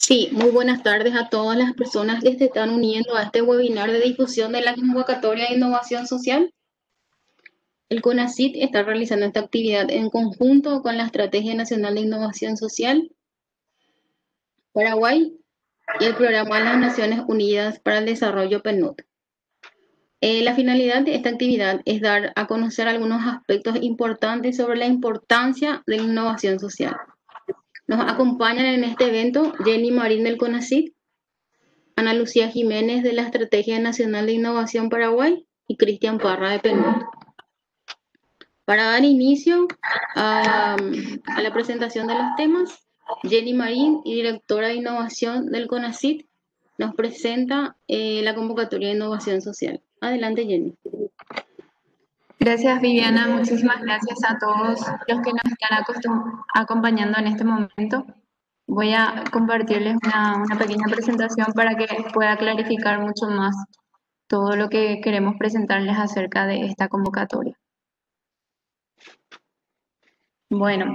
Sí, muy buenas tardes a todas las personas que se están uniendo a este webinar de difusión de la convocatoria de innovación social. El CONACYT está realizando esta actividad en conjunto con la Estrategia Nacional de Innovación Social Paraguay y el Programa de las Naciones Unidas para el Desarrollo PNUD. La finalidad de esta actividad es dar a conocer algunos aspectos importantes sobre la importancia de la innovación social. Nos acompañan en este evento Jenny Marín del CONACYT, Ana Lucía Jiménez de la Estrategia Nacional de Innovación Paraguay y Cristian Parra de PNUD. Para dar inicio a la presentación de los temas, Jenny Marín, directora de innovación del CONACYT, nos presenta la convocatoria de innovación social. Adelante, Jenny. Gracias, Viviana. Muchísimas gracias a todos los que nos están acompañando en este momento. Voy a compartirles una pequeña presentación para que pueda clarificar mucho más todo lo que queremos presentarles acerca de esta convocatoria. Bueno,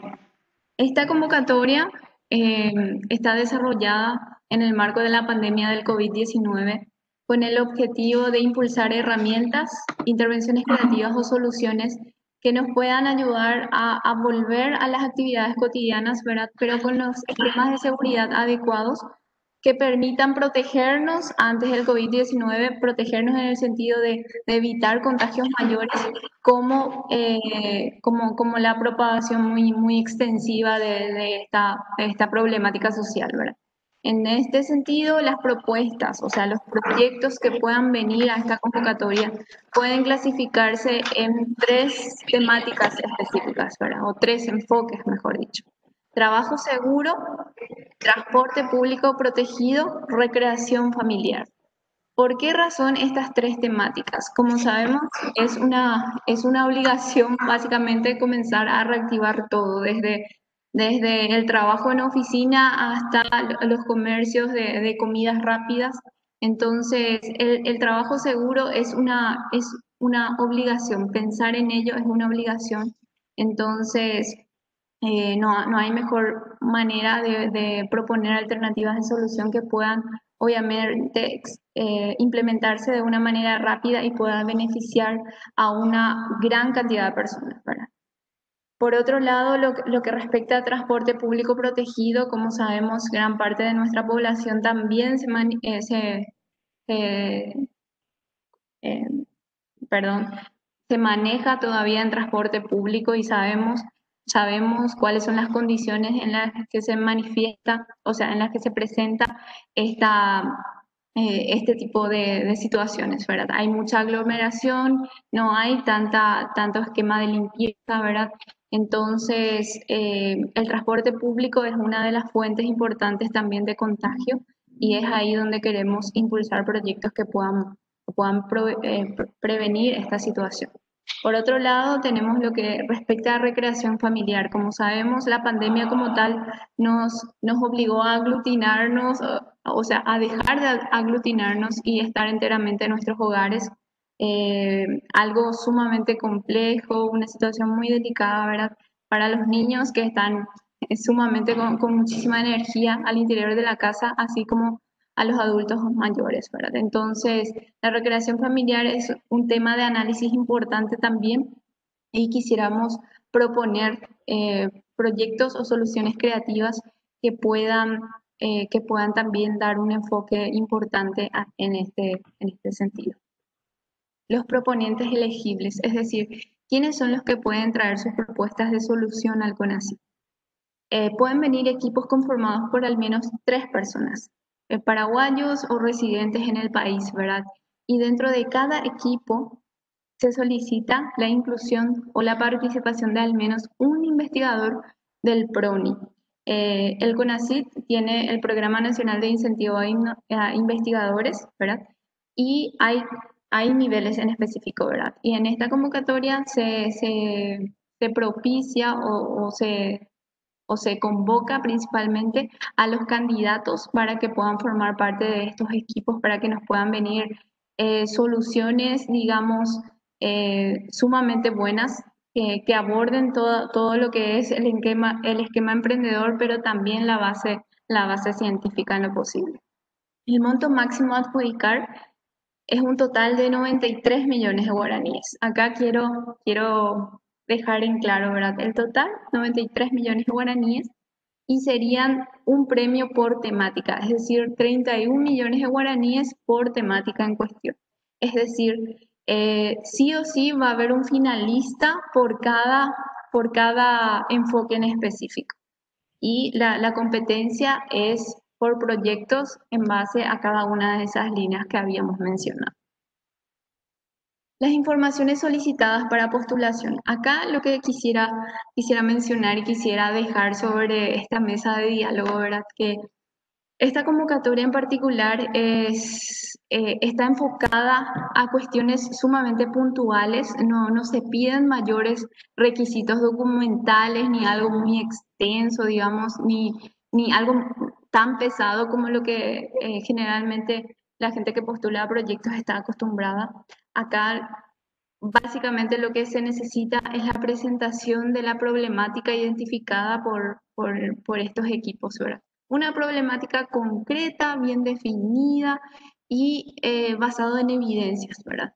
esta convocatoria está desarrollada en el marco de la pandemia del COVID-19 con el objetivo de impulsar herramientas, intervenciones creativas o soluciones que nos puedan ayudar a volver a las actividades cotidianas, ¿verdad? Pero con los esquemas de seguridad adecuados que permitan protegernos antes del COVID-19, protegernos en el sentido de evitar contagios mayores como la propagación muy extensiva de esta problemática social, ¿verdad? En este sentido, las propuestas, o sea, los proyectos que puedan venir a esta convocatoria pueden clasificarse en tres temáticas específicas, ¿verdad? O tres enfoques, mejor dicho. Trabajo seguro, transporte público protegido, recreación familiar. ¿Por qué razón estas tres temáticas? Como sabemos, es una obligación básicamente comenzar a reactivar todo, desde el trabajo en oficina hasta los comercios de comidas rápidas. Entonces, el trabajo seguro es una obligación, pensar en ello es una obligación. Entonces, no hay mejor manera de proponer alternativas de solución que puedan, obviamente, implementarse de una manera rápida y puedan beneficiar a una gran cantidad de personas, ¿verdad? Por otro lado, lo que respecta a transporte público protegido, como sabemos, gran parte de nuestra población también eh, eh, perdón, se maneja todavía en transporte público y sabemos cuáles son las condiciones en las que se manifiesta, o sea, en las que se presenta esta, este tipo de situaciones, ¿verdad? Hay mucha aglomeración, no hay tanto esquema de limpieza, ¿verdad? Entonces, el transporte público es una de las fuentes importantes también de contagio y es ahí donde queremos impulsar proyectos que puedan prevenir esta situación. Por otro lado, tenemos lo que respecta a recreación familiar. Como sabemos, la pandemia como tal nos obligó a aglutinarnos, o sea, a dejar de aglutinarnos y estar enteramente en nuestros hogares. Algo sumamente complejo, una situación muy delicada, ¿verdad? Para los niños que están sumamente con muchísima energía al interior de la casa, así como a los adultos mayores, ¿verdad? Entonces, la recreación familiar es un tema de análisis importante también y quisiéramos proponer proyectos o soluciones creativas que puedan también dar un enfoque importante en este sentido. Los proponentes elegibles, es decir, ¿quiénes son los que pueden traer sus propuestas de solución al CONACYT? Pueden venir equipos conformados por al menos 3 personas, paraguayos o residentes en el país, ¿verdad? Y dentro de cada equipo se solicita la inclusión o la participación de al menos un investigador del PRONI. El CONACYT tiene el Programa Nacional de Incentivo a Investigadores, ¿verdad? Y hay niveles en específico, ¿verdad? Y en esta convocatoria se propicia o se convoca principalmente a los candidatos para que puedan formar parte de estos equipos, para que nos puedan venir soluciones, digamos, sumamente buenas, todo lo que es el esquema emprendedor, pero también la base científica en lo posible. El monto máximo a adjudicar es un total de 93 millones de guaraníes. Acá quiero dejar en claro, ¿verdad? El total, 93 millones de guaraníes, y serían un premio por temática, es decir, 31 millones de guaraníes por temática en cuestión. Es decir, sí o sí va a haber un finalista por cada enfoque en específico. Y la competencia es por proyectos en base a cada una de esas líneas que habíamos mencionado. Las informaciones solicitadas para postulación. Acá lo que quisiera mencionar y quisiera dejar sobre esta mesa de diálogo, ¿verdad? Que esta convocatoria en particular está enfocada a cuestiones sumamente puntuales, no se piden mayores requisitos documentales ni algo muy extenso, digamos, ni algo tan pesado como lo que generalmente la gente que postula a proyectos está acostumbrada. Acá básicamente lo que se necesita es la presentación de la problemática identificada por estos equipos, ¿verdad? Una problemática concreta, bien definida y basado en evidencias, ¿verdad?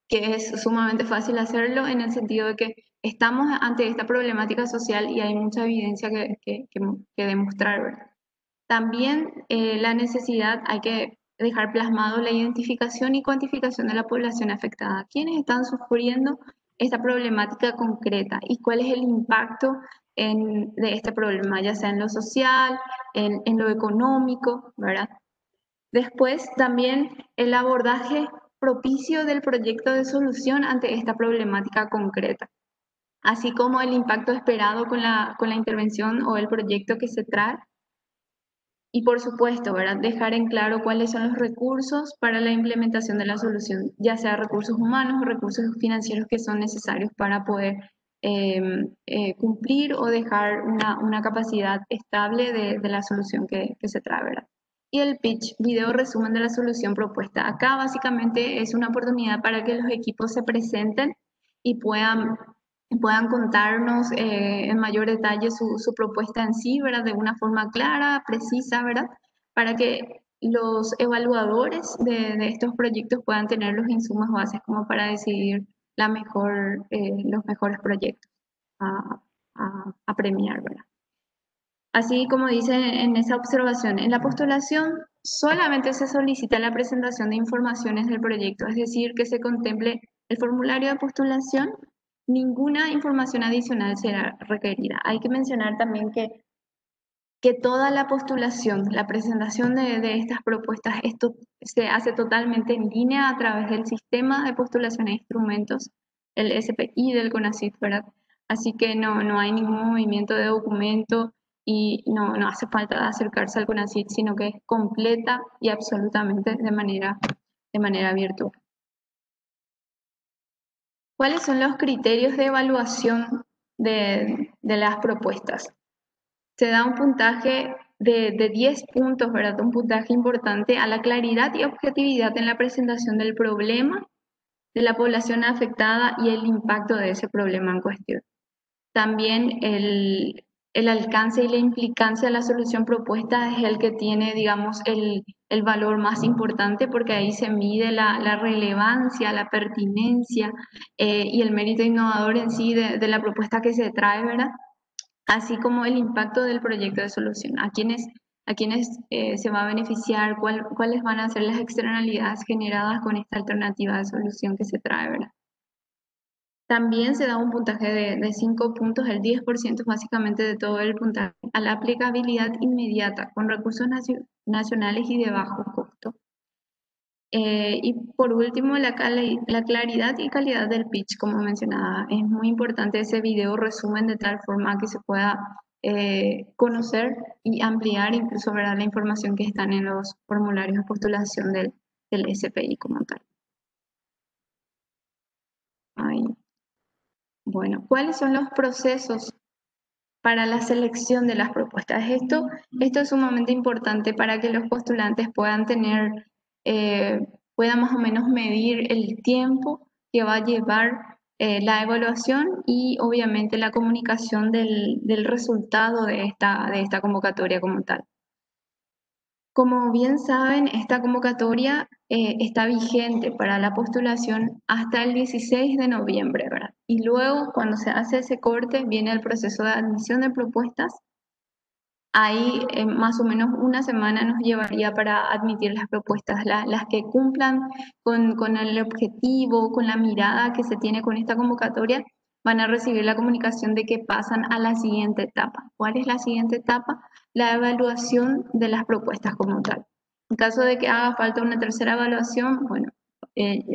Que es sumamente fácil hacerlo en el sentido de que estamos ante esta problemática social y hay mucha evidencia que demostrar, ¿verdad? También la necesidad, hay que dejar plasmado la identificación y cuantificación de la población afectada. ¿Quiénes están sufriendo esta problemática concreta y cuál es el impacto de este problema, ya sea en lo social, en lo económico, ¿verdad? Después también el abordaje propicio del proyecto de solución ante esta problemática concreta, así como el impacto esperado con la intervención o el proyecto que se trae. Y por supuesto, ¿verdad? Dejar en claro cuáles son los recursos para la implementación de la solución, ya sea recursos humanos o recursos financieros que son necesarios para poder cumplir o dejar una capacidad estable de la solución que se trae, ¿verdad? Y el pitch, video resumen de la solución propuesta. Acá básicamente es una oportunidad para que los equipos se presenten y puedan contarnos en mayor detalle su propuesta en sí, ¿verdad? De una forma clara, precisa, ¿verdad? Para que los evaluadores de estos proyectos puedan tener los insumos bases como para decidir los mejores proyectos a, a premiar, ¿verdad? Así como dice en esa observación, en la postulación solamente se solicita la presentación de informaciones del proyecto, es decir, que se contemple el formulario de postulación, ninguna información adicional será requerida. Hay que mencionar también que toda la postulación, la presentación de estas propuestas, esto se hace totalmente en línea a través del sistema de postulación e instrumentos, el SPI del CONACYT, ¿verdad? Así que no hay ningún movimiento de documento y no hace falta acercarse al CONACYT, sino que es completa y absolutamente de manera virtual. ¿Cuáles son los criterios de evaluación de las propuestas? Se da un puntaje de 10 puntos, ¿verdad? Un puntaje importante a la claridad y objetividad en la presentación del problema, de la población afectada y el impacto de ese problema en cuestión. También el alcance y la implicancia de la solución propuesta es el que tiene, digamos, el valor más importante porque ahí se mide la relevancia, la pertinencia y el mérito innovador en sí de la propuesta que se trae, ¿verdad? Así como el impacto del proyecto de solución, a quienes se va a beneficiar, cuáles van a ser las externalidades generadas con esta alternativa de solución que se trae, ¿verdad? También se da un puntaje de 5 puntos, el 10% básicamente de todo el puntaje, a la aplicabilidad inmediata con recursos nacionales y de bajo costo. Y por último, la claridad y calidad del pitch, como mencionaba. Es muy importante ese video resumen de tal forma que se pueda conocer y ampliar incluso, ¿verdad?, la información que están en los formularios de postulación del SPI como tal. Ahí. Bueno, ¿cuáles son los procesos para la selección de las propuestas? Esto es sumamente importante para que los postulantes puedan puedan más o menos medir el tiempo que va a llevar la evaluación y obviamente la comunicación del resultado de esta convocatoria como tal. Como bien saben, esta convocatoria está vigente para la postulación hasta el 16 de noviembre, ¿verdad? Y luego, cuando se hace ese corte, viene el proceso de admisión de propuestas. Ahí más o menos una semana nos llevaría para admitir las propuestas, las que cumplan con el objetivo, con la mirada que se tiene con esta convocatoria, van a recibir la comunicación de que pasan a la siguiente etapa. ¿Cuál es la siguiente etapa? La evaluación de las propuestas como tal. En caso de que haga falta una tercera evaluación, bueno,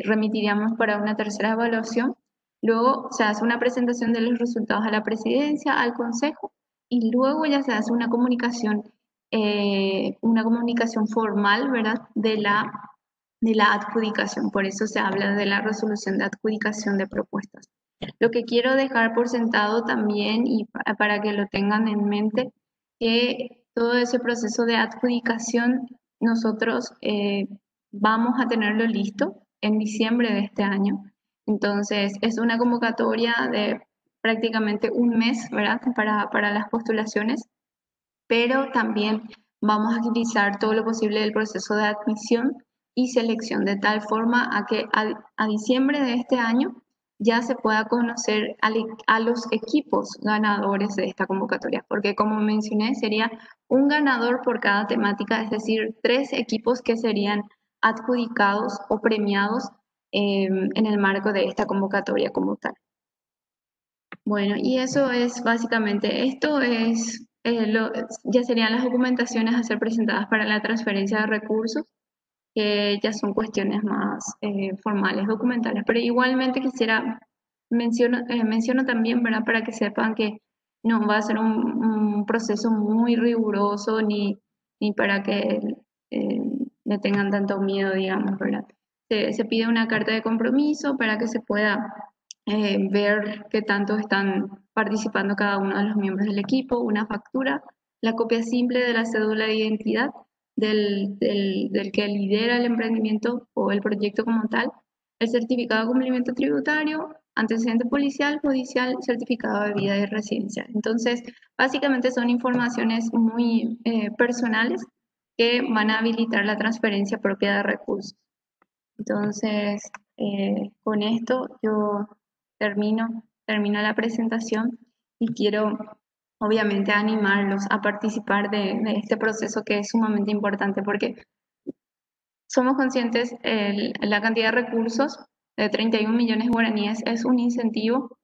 remitiríamos para una tercera evaluación. Luego se hace una presentación de los resultados a la presidencia, al consejo, y luego ya se hace una comunicación formal, ¿verdad? De la adjudicación. Por eso se habla de la resolución de adjudicación de propuestas. Lo que quiero dejar por sentado también, y para que lo tengan en mente, que todo ese proceso de adjudicación nosotros vamos a tenerlo listo en diciembre de este año. Entonces, es una convocatoria de prácticamente un mes, ¿verdad? Para las postulaciones, pero también vamos a agilizar todo lo posible del proceso de admisión y selección, de tal forma a que a diciembre de este año ya se pueda conocer a los equipos ganadores de esta convocatoria, porque como mencioné, sería un ganador por cada temática, es decir, 3 equipos que serían adjudicados o premiados en el marco de esta convocatoria como tal. Bueno, y eso es básicamente, esto es, ya serían las documentaciones a ser presentadas para la transferencia de recursos, que ya son cuestiones más formales, documentales, pero igualmente menciono también, ¿verdad? Para que sepan que no va a ser un proceso muy riguroso ni para que eh, le tengan tanto miedo, digamos, ¿verdad? Se pide una carta de compromiso para que se pueda ver qué tanto están participando cada uno de los miembros del equipo, una factura, la copia simple de la cédula de identidad del que lidera el emprendimiento o el proyecto como tal, el certificado de cumplimiento tributario, antecedente policial, judicial, certificado de vida y residencia. Entonces, básicamente son informaciones muy personales que van a habilitar la transferencia propia de recursos. Entonces, con esto yo termino la presentación y quiero obviamente animarlos a participar de este proceso que es sumamente importante porque somos conscientes la cantidad de recursos de 31 millones de guaraníes es un incentivo,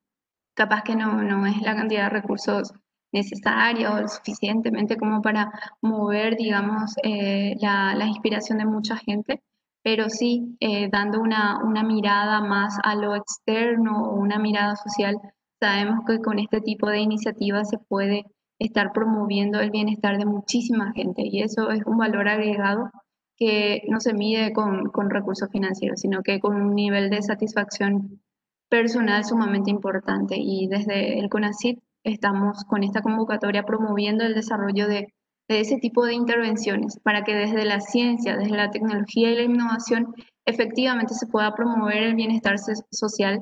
capaz que no es la cantidad de recursos necesaria o suficientemente como para mover, digamos, la inspiración de mucha gente, pero sí dando una mirada más a lo externo o una mirada social, sabemos que con este tipo de iniciativas se puede estar promoviendo el bienestar de muchísima gente y eso es un valor agregado que no se mide con recursos financieros, sino que con un nivel de satisfacción personal sumamente importante. Y desde el CONACYT estamos con esta convocatoria promoviendo el desarrollo de ese tipo de intervenciones para que desde la ciencia, desde la tecnología y la innovación, efectivamente se pueda promover el bienestar social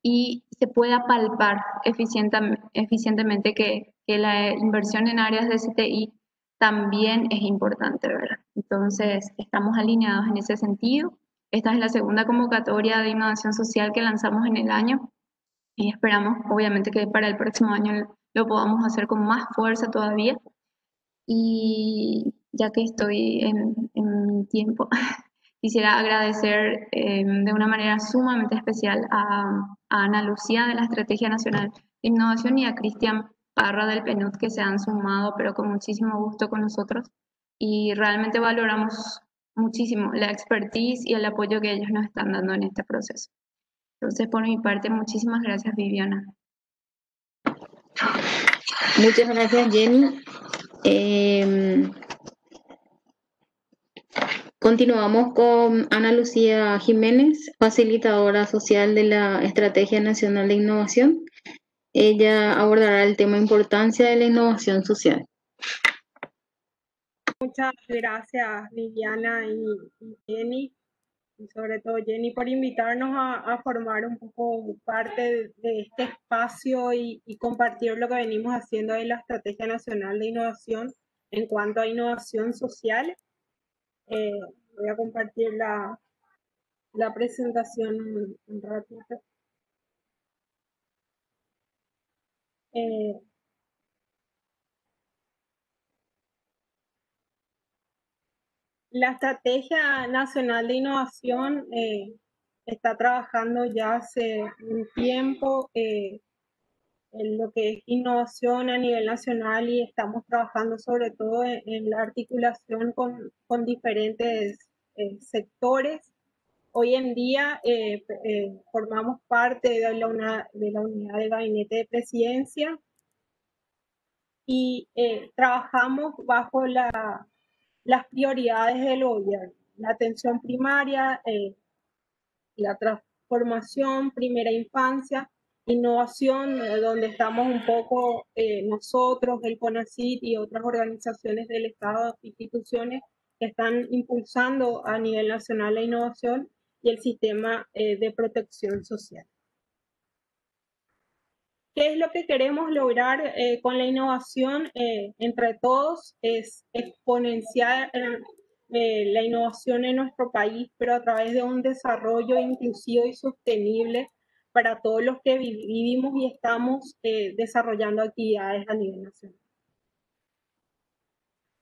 y se pueda palpar eficientemente que la inversión en áreas de CTI también es importante, ¿verdad? Entonces, estamos alineados en ese sentido. Esta es la segunda convocatoria de innovación social que lanzamos en el año y esperamos, obviamente, que para el próximo año lo podamos hacer con más fuerza todavía. Y ya que estoy en mi tiempo, quisiera agradecer de una manera sumamente especial a Ana Lucía de la Estrategia Nacional de Innovación y a Cristian Parra del PNUD que se han sumado, pero con muchísimo gusto con nosotros. Y realmente valoramos muchísimo la expertise y el apoyo que ellos nos están dando en este proceso. Entonces, por mi parte, muchísimas gracias, Viviana. Muchas gracias, Jenny. Continuamos con Ana Lucía Jiménez, facilitadora social de la Estrategia Nacional de Innovación. Ella abordará el tema importancia de la innovación social. Muchas gracias, Viviana y Jenny, y sobre todo Jenny, por invitarnos a formar un poco parte de este espacio y compartir lo que venimos haciendo en la Estrategia Nacional de Innovación en cuanto a innovación social. Voy a compartir la presentación un ratito. La Estrategia Nacional de Innovación está trabajando ya hace un tiempo en lo que es innovación a nivel nacional y estamos trabajando sobre todo en la articulación con diferentes sectores. Hoy en día formamos parte de la unidad de gabinete de presidencia y trabajamos bajo las prioridades del gobierno, la atención primaria, la transformación, primera infancia, innovación, donde estamos un poco nosotros, el CONACYT y otras organizaciones del Estado, instituciones que están impulsando a nivel nacional la innovación y el sistema de protección social. ¿Qué es lo que queremos lograr con la innovación entre todos? Es exponenciar la innovación en nuestro país, pero a través de un desarrollo inclusivo y sostenible para todos los que vivimos y estamos desarrollando actividades a nivel nacional.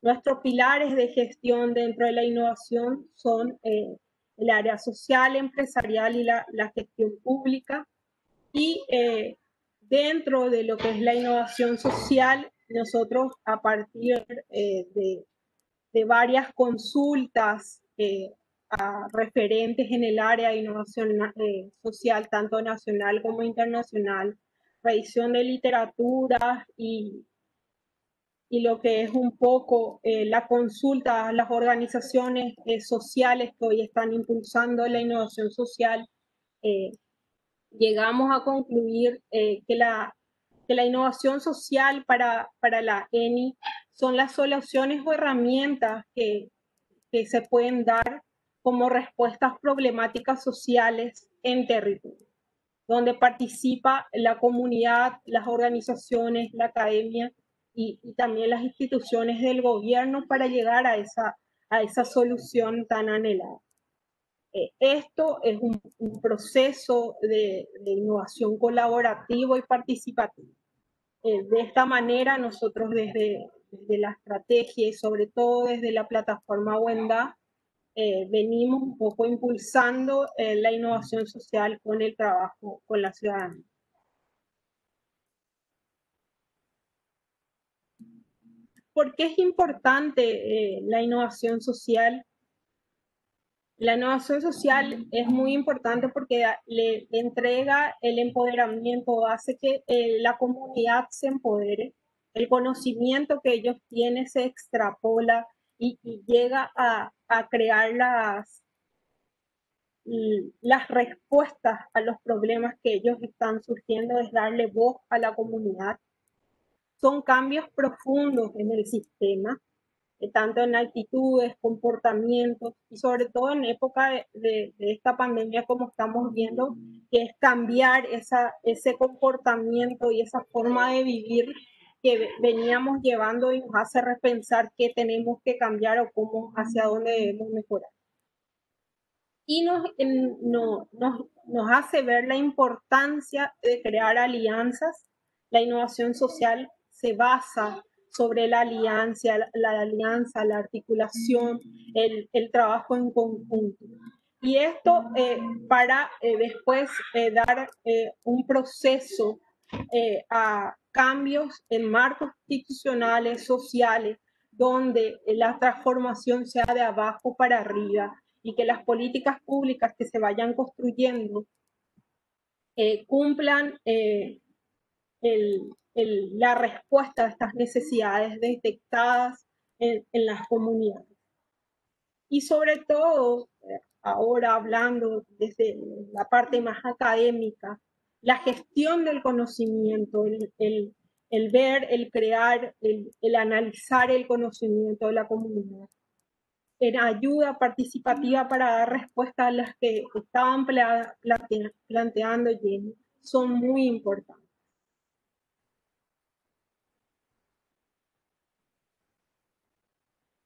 Nuestros pilares de gestión dentro de la innovación son el área social, empresarial y la gestión pública. Y dentro de lo que es la innovación social, nosotros a partir de varias consultas a referentes en el área de innovación social, tanto nacional como internacional, revisión de literatura y lo que es un poco la consulta a las organizaciones sociales que hoy están impulsando la innovación social, llegamos a concluir que la innovación social para la ENI son las soluciones o herramientas que se pueden dar como respuestas problemáticas sociales en territorio, donde participa la comunidad, las organizaciones, la academia y también las instituciones del gobierno para llegar a esa solución tan anhelada. Esto es un proceso de innovación colaborativo y participativo. De esta manera, nosotros desde la estrategia y sobre todo desde la plataforma Wenda, venimos un poco impulsando la innovación social con el trabajo con la ciudadanía. ¿Por qué es importante la innovación social? La innovación social es muy importante porque le entrega el empoderamiento, hace que la comunidad se empodere, el conocimiento que ellos tienen se extrapola y llega a crear las respuestas a los problemas que ellos están surgiendo, es darle voz a la comunidad. Son cambios profundos en el sistema, tanto en actitudes, comportamientos y sobre todo en época de esta pandemia como estamos viendo, que es cambiar ese comportamiento y esa forma de vivir que veníamos llevando y nos hace repensar qué tenemos que cambiar o cómo, hacia dónde debemos mejorar. Y nos hace ver la importancia de crear alianzas. La innovación social se basa sobre la alianza, la articulación, el trabajo en conjunto. Y esto para después dar un proceso a cambios en marcos institucionales, sociales, donde la transformación sea de abajo para arriba y que las políticas públicas que se vayan construyendo cumplan la respuesta a estas necesidades detectadas en las comunidades. Y sobre todo, ahora hablando desde la parte más académica, la gestión del conocimiento, el ver, el crear, el analizar el conocimiento de la comunidad, en ayuda participativa para dar respuesta a las que estaban planteando Jenny, son muy importantes.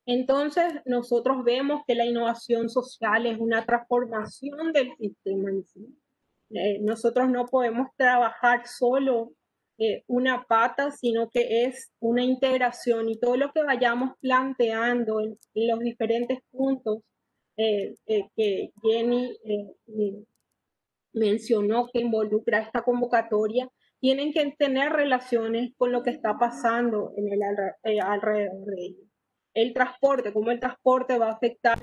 Entonces, nosotros vemos que la innovación social es una transformación del sistema en sí. Nosotros no podemos trabajar solo una pata, sino que es una integración, y todo lo que vayamos planteando en los diferentes puntos que Jenny mencionó que involucra esta convocatoria, tienen que tener relaciones con lo que está pasando en el alrededor de ellos. El transporte, cómo el transporte va a afectar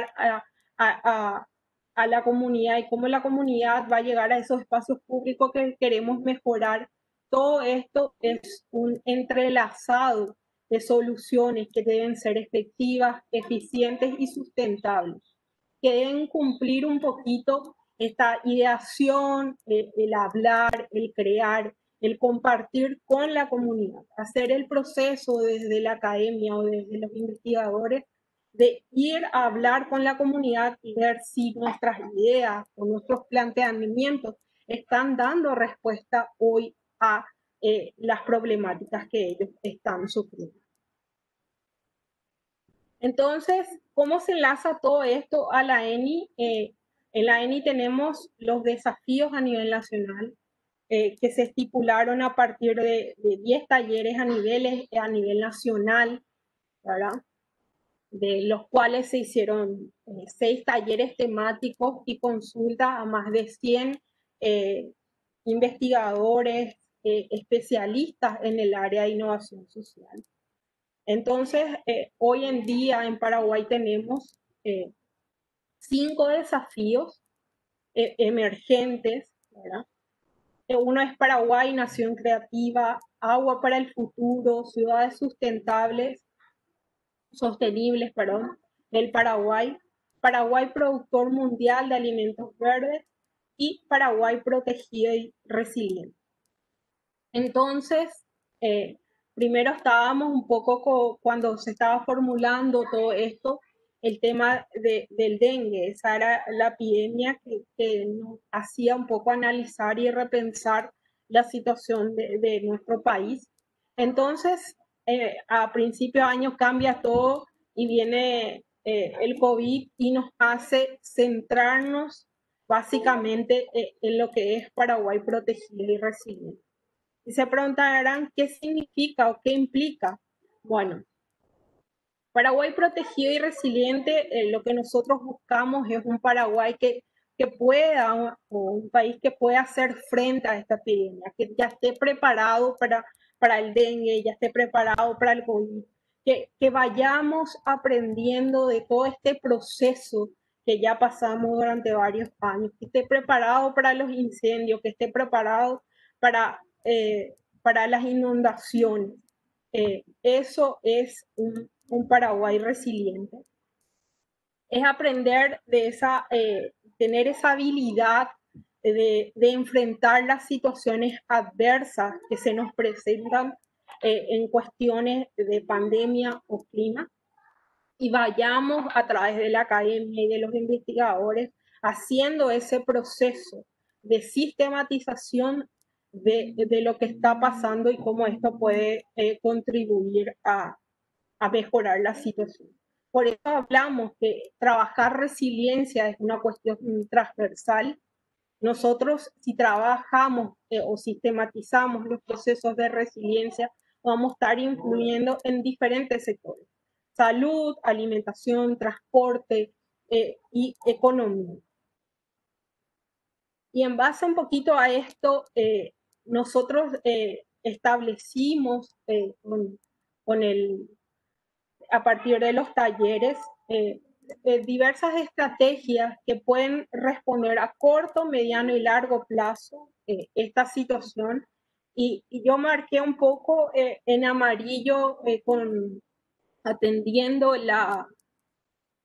a la comunidad y cómo la comunidad va a llegar a esos espacios públicos que queremos mejorar. Todo esto es un entrelazado de soluciones que deben ser efectivas, eficientes y sustentables, que deben cumplir un poquito esta ideación, el hablar, el crear, el compartir con la comunidad, hacer el proceso desde la academia o desde los investigadores de ir a hablar con la comunidad y ver si nuestras ideas o nuestros planteamientos están dando respuesta hoy a las problemáticas que ellos están sufriendo. Entonces, ¿cómo se enlaza todo esto a la ENI? En la ENI tenemos los desafíos a nivel nacional que se estipularon a partir de 10 talleres a nivel nacional, ¿verdad? De los cuales se hicieron 6 talleres temáticos y consultas a más de 100 investigadores, especialistas en el área de innovación social. Entonces, hoy en día en Paraguay tenemos 5 desafíos emergentes, ¿verdad? Uno es Paraguay, Nación Creativa, Agua para el Futuro, Ciudades Sostenibles, del Paraguay, Paraguay Productor Mundial de Alimentos Verdes y Paraguay Protegido y Resiliente. Entonces, primero estábamos un poco cuando se estaba formulando todo esto, el tema del dengue. Esa era la epidemia que nos hacía un poco analizar y repensar la situación de nuestro país. Entonces, a principio de año cambia todo y viene el COVID y nos hace centrarnos básicamente en lo que es Paraguay Protegido y Resiliente. Y se preguntarán qué significa o qué implica. Bueno, Paraguay Protegido y Resiliente, lo que nosotros buscamos es un Paraguay que pueda, o un país que pueda hacer frente a esta epidemia, que ya esté preparado para el dengue, ya esté preparado para el COVID, que vayamos aprendiendo de todo este proceso que ya pasamos durante varios años, que esté preparado para los incendios, que esté preparado para, para las inundaciones. Eso es un Paraguay resiliente. Es aprender de tener esa habilidad de enfrentar las situaciones adversas que se nos presentan en cuestiones de pandemia o clima, y vayamos a través de la academia y de los investigadores haciendo ese proceso de sistematización de lo que está pasando y cómo esto puede contribuir a mejorar la situación. Por eso hablamos que trabajar resiliencia es una cuestión transversal. Nosotros, si trabajamos o sistematizamos los procesos de resiliencia, vamos a estar influyendo en diferentes sectores: salud, alimentación, transporte y economía. Y en base un poquito a esto, nosotros establecimos a partir de los talleres diversas estrategias que pueden responder a corto, mediano y largo plazo esta situación. Y yo marqué un poco en amarillo atendiendo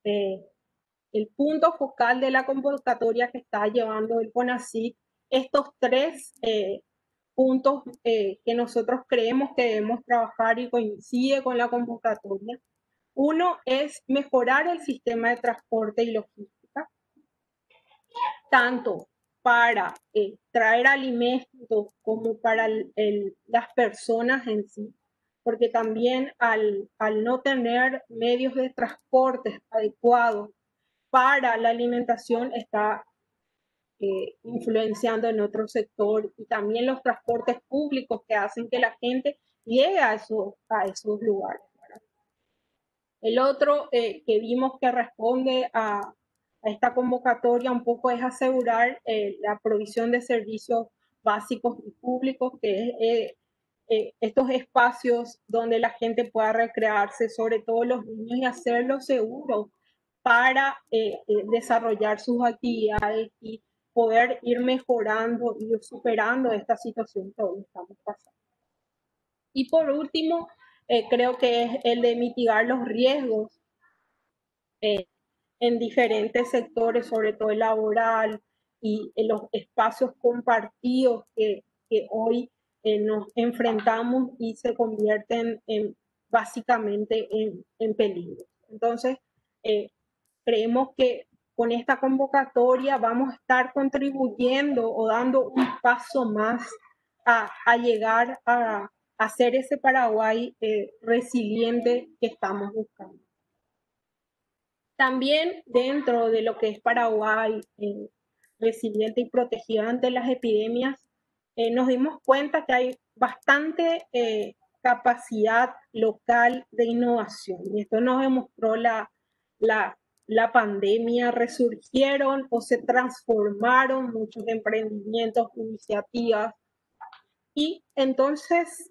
el punto focal de la convocatoria que está llevando el CONACYT, estos 3 puntos que nosotros creemos que debemos trabajar y coincide con la convocatoria. Uno es mejorar el sistema de transporte y logística, tanto para traer alimentos como para las personas en sí. porque también al no tener medios de transporte adecuados para la alimentación está influenciando en otro sector, y también los transportes públicos que hacen que la gente llegue a esos lugares, ¿verdad? El otro que vimos que responde a esta convocatoria un poco es asegurar la provisión de servicios básicos y públicos, que es estos espacios donde la gente pueda recrearse, sobre todo los niños, y hacerlo seguro para desarrollar sus actividades y poder ir mejorando y superando esta situación que hoy estamos pasando. Y por último, creo que es el de mitigar los riesgos en diferentes sectores, sobre todo el laboral y en los espacios compartidos que hoy nos enfrentamos y se convierten básicamente en peligro. Entonces, creemos que con esta convocatoria vamos a estar contribuyendo o dando un paso más a llegar a hacer ese Paraguay resiliente que estamos buscando. También dentro de lo que es Paraguay resiliente y protegido ante las epidemias, nos dimos cuenta que hay bastante capacidad local de innovación, y esto nos demostró la pandemia. Resurgieron o se transformaron muchos emprendimientos, iniciativas, y entonces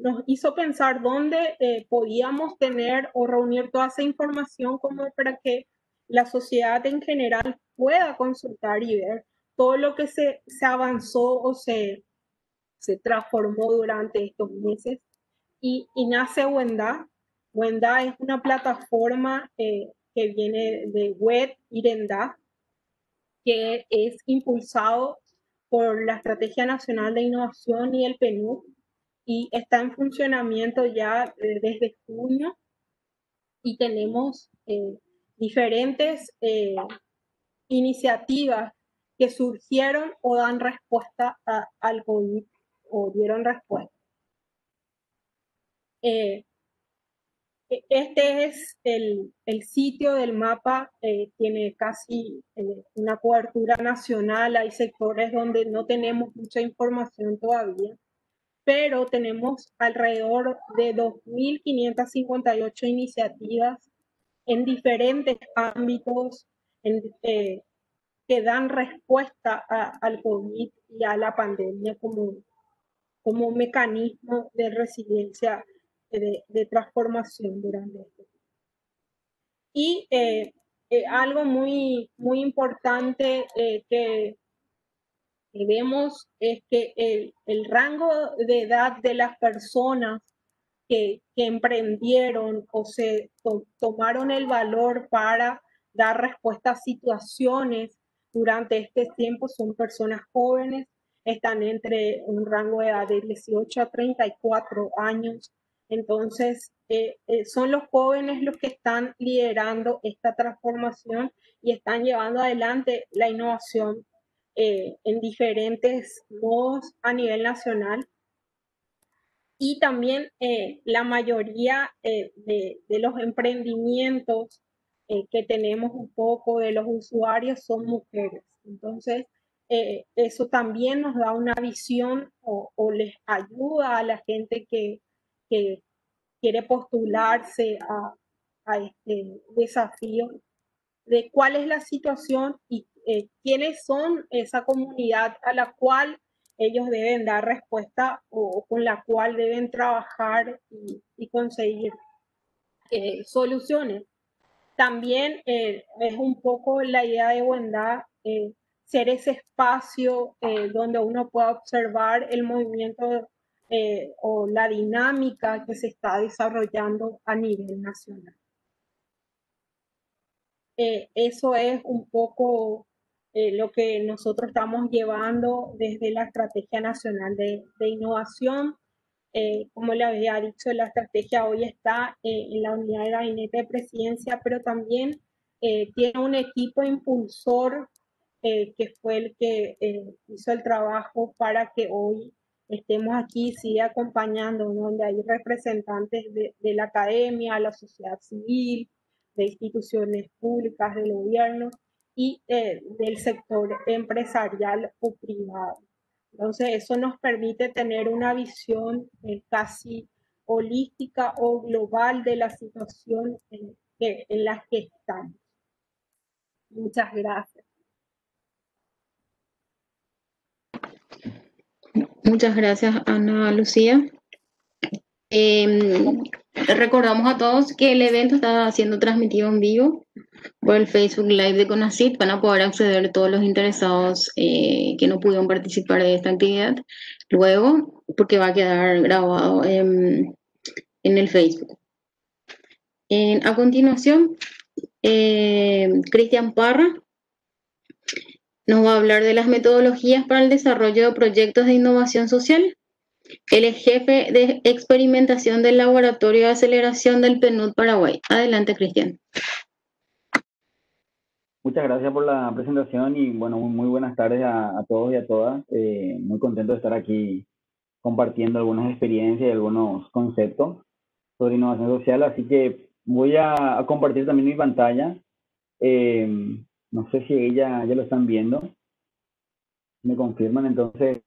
nos hizo pensar dónde podíamos tener o reunir toda esa información como para que la sociedad en general pueda consultar y ver todo lo que se avanzó o se transformó durante estos meses. Y nace Wenda. Wenda es una plataforma que viene de Web Irenda, que es impulsado por la Estrategia Nacional de Innovación y el PNUD, y está en funcionamiento ya desde junio, y tenemos diferentes iniciativas que surgieron o dan respuesta al COVID o dieron respuesta. Este es el sitio del mapa, tiene casi una cobertura nacional. Hay sectores donde no tenemos mucha información todavía, pero tenemos alrededor de 2.558 iniciativas en diferentes ámbitos que dan respuesta al COVID y a la pandemia como mecanismo de resiliencia, de transformación durante esto. Y algo muy, muy importante que vemos es que el rango de edad de las personas que emprendieron o se tomaron el valor para dar respuesta a situaciones durante este tiempo son personas jóvenes, están entre un rango de edad de 18 a 34 años. Entonces, son los jóvenes los que están liderando esta transformación y están llevando adelante la innovación en diferentes modos a nivel nacional. Y también la mayoría de los emprendimientos que tenemos un poco de los usuarios son mujeres. Entonces, eso también nos da una visión o les ayuda a la gente que quiere postularse a este desafío de cuál es la situación y quiénes son esa comunidad a la cual ellos deben dar respuesta o con la cual deben trabajar y conseguir soluciones. También es un poco la idea de Wenda, ser ese espacio donde uno pueda observar el movimiento o la dinámica que se está desarrollando a nivel nacional. Eso es un poco lo que nosotros estamos llevando desde la Estrategia Nacional de Innovación. Como le había dicho, la estrategia hoy está en la unidad de gabinete de presidencia, pero también tiene un equipo impulsor que fue el que hizo el trabajo para que hoy estemos aquí, sigue acompañando, donde hay representantes de la academia, la sociedad civil, de instituciones públicas, del gobierno y del sector empresarial o privado. Entonces, eso nos permite tener una visión casi holística o global de la situación en la que estamos. Muchas gracias. Muchas gracias, Ana Lucía. Recordamos a todos que el evento está siendo transmitido en vivo por el Facebook Live de CONACYT. Van a poder acceder todos los interesados que no pudieron participar de esta actividad luego, porque va a quedar grabado en el Facebook. A continuación, Cristian Parra nos va a hablar de las metodologías para el desarrollo de proyectos de innovación social. Él es jefe de experimentación del Laboratorio de Aceleración del PNUD Paraguay. Adelante, Cristian. Muchas gracias por la presentación y bueno, muy buenas tardes a todos y a todas. Muy contento de estar aquí compartiendo algunas experiencias y algunos conceptos sobre innovación social, así que voy a compartir también mi pantalla. No sé si ya lo están viendo. Me confirman, entonces.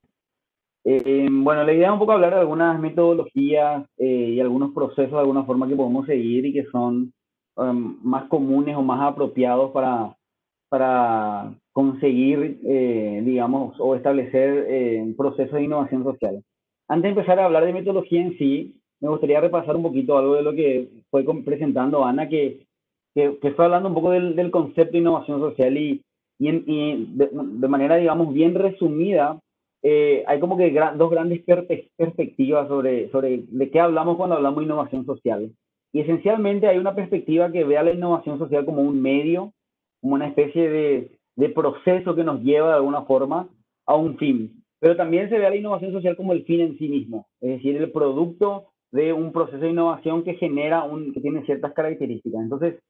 Bueno, la idea es un poco hablar de algunas metodologías y algunos procesos de alguna forma que podemos seguir y que son más comunes o más apropiados para conseguir, digamos, o establecer procesos de innovación social. Antes de empezar a hablar de metodología en sí, me gustaría repasar un poquito algo de lo que fue presentando Ana, que fue hablando un poco del concepto de innovación social y de manera, digamos, bien resumida, hay como que dos grandes perspectivas sobre de qué hablamos cuando hablamos de innovación social. Y esencialmente hay una perspectiva que ve a la innovación social como un medio, como una especie de proceso que nos lleva de alguna forma a un fin. Pero también se ve a la innovación social como el fin en sí mismo, es decir, el producto de un proceso de innovación que que tiene ciertas características. Entonces,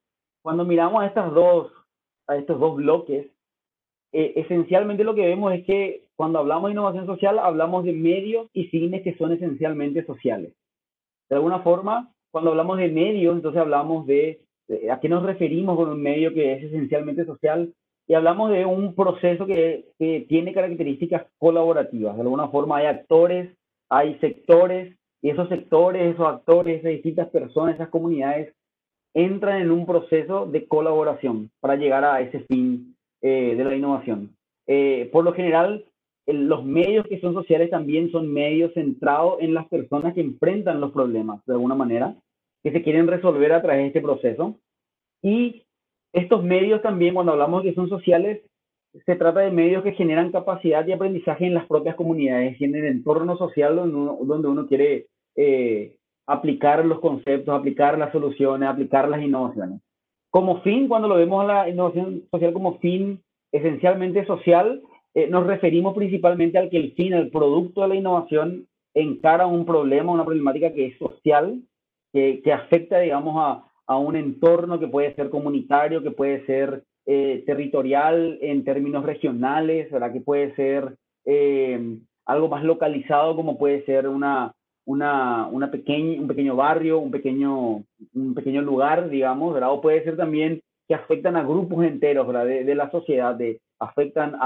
cuando miramos a estos dos bloques, esencialmente lo que vemos es que cuando hablamos de innovación social, hablamos de medios y fines que son esencialmente sociales. De alguna forma, cuando hablamos de medios, entonces hablamos de a qué nos referimos con un medio que es esencialmente social, y hablamos de un proceso que tiene características colaborativas. De alguna forma hay actores, hay sectores, y esos sectores, esos actores, esas distintas personas, esas comunidades, entran en un proceso de colaboración para llegar a ese fin de la innovación. Por lo general, los medios que son sociales también son medios centrados en las personas que enfrentan los problemas, de alguna manera, que se quieren resolver a través de este proceso. Y estos medios también, cuando hablamos de que son sociales, se trata de medios que generan capacidad de aprendizaje en las propias comunidades y en el entorno social donde uno quiere aplicar los conceptos, aplicar las soluciones, aplicar las innovaciones. Como fin, cuando lo vemos a la innovación social como fin esencialmente social, nos referimos principalmente al que el fin, el producto de la innovación, encara un problema, una problemática que es social, que afecta, digamos, a un entorno que puede ser comunitario, que puede ser territorial en términos regionales, ¿verdad? Que puede ser algo más localizado, como puede ser un pequeño barrio, un pequeño lugar, digamos, ¿verdad? O puede ser también que afectan a grupos enteros, ¿verdad? De la sociedad, afectan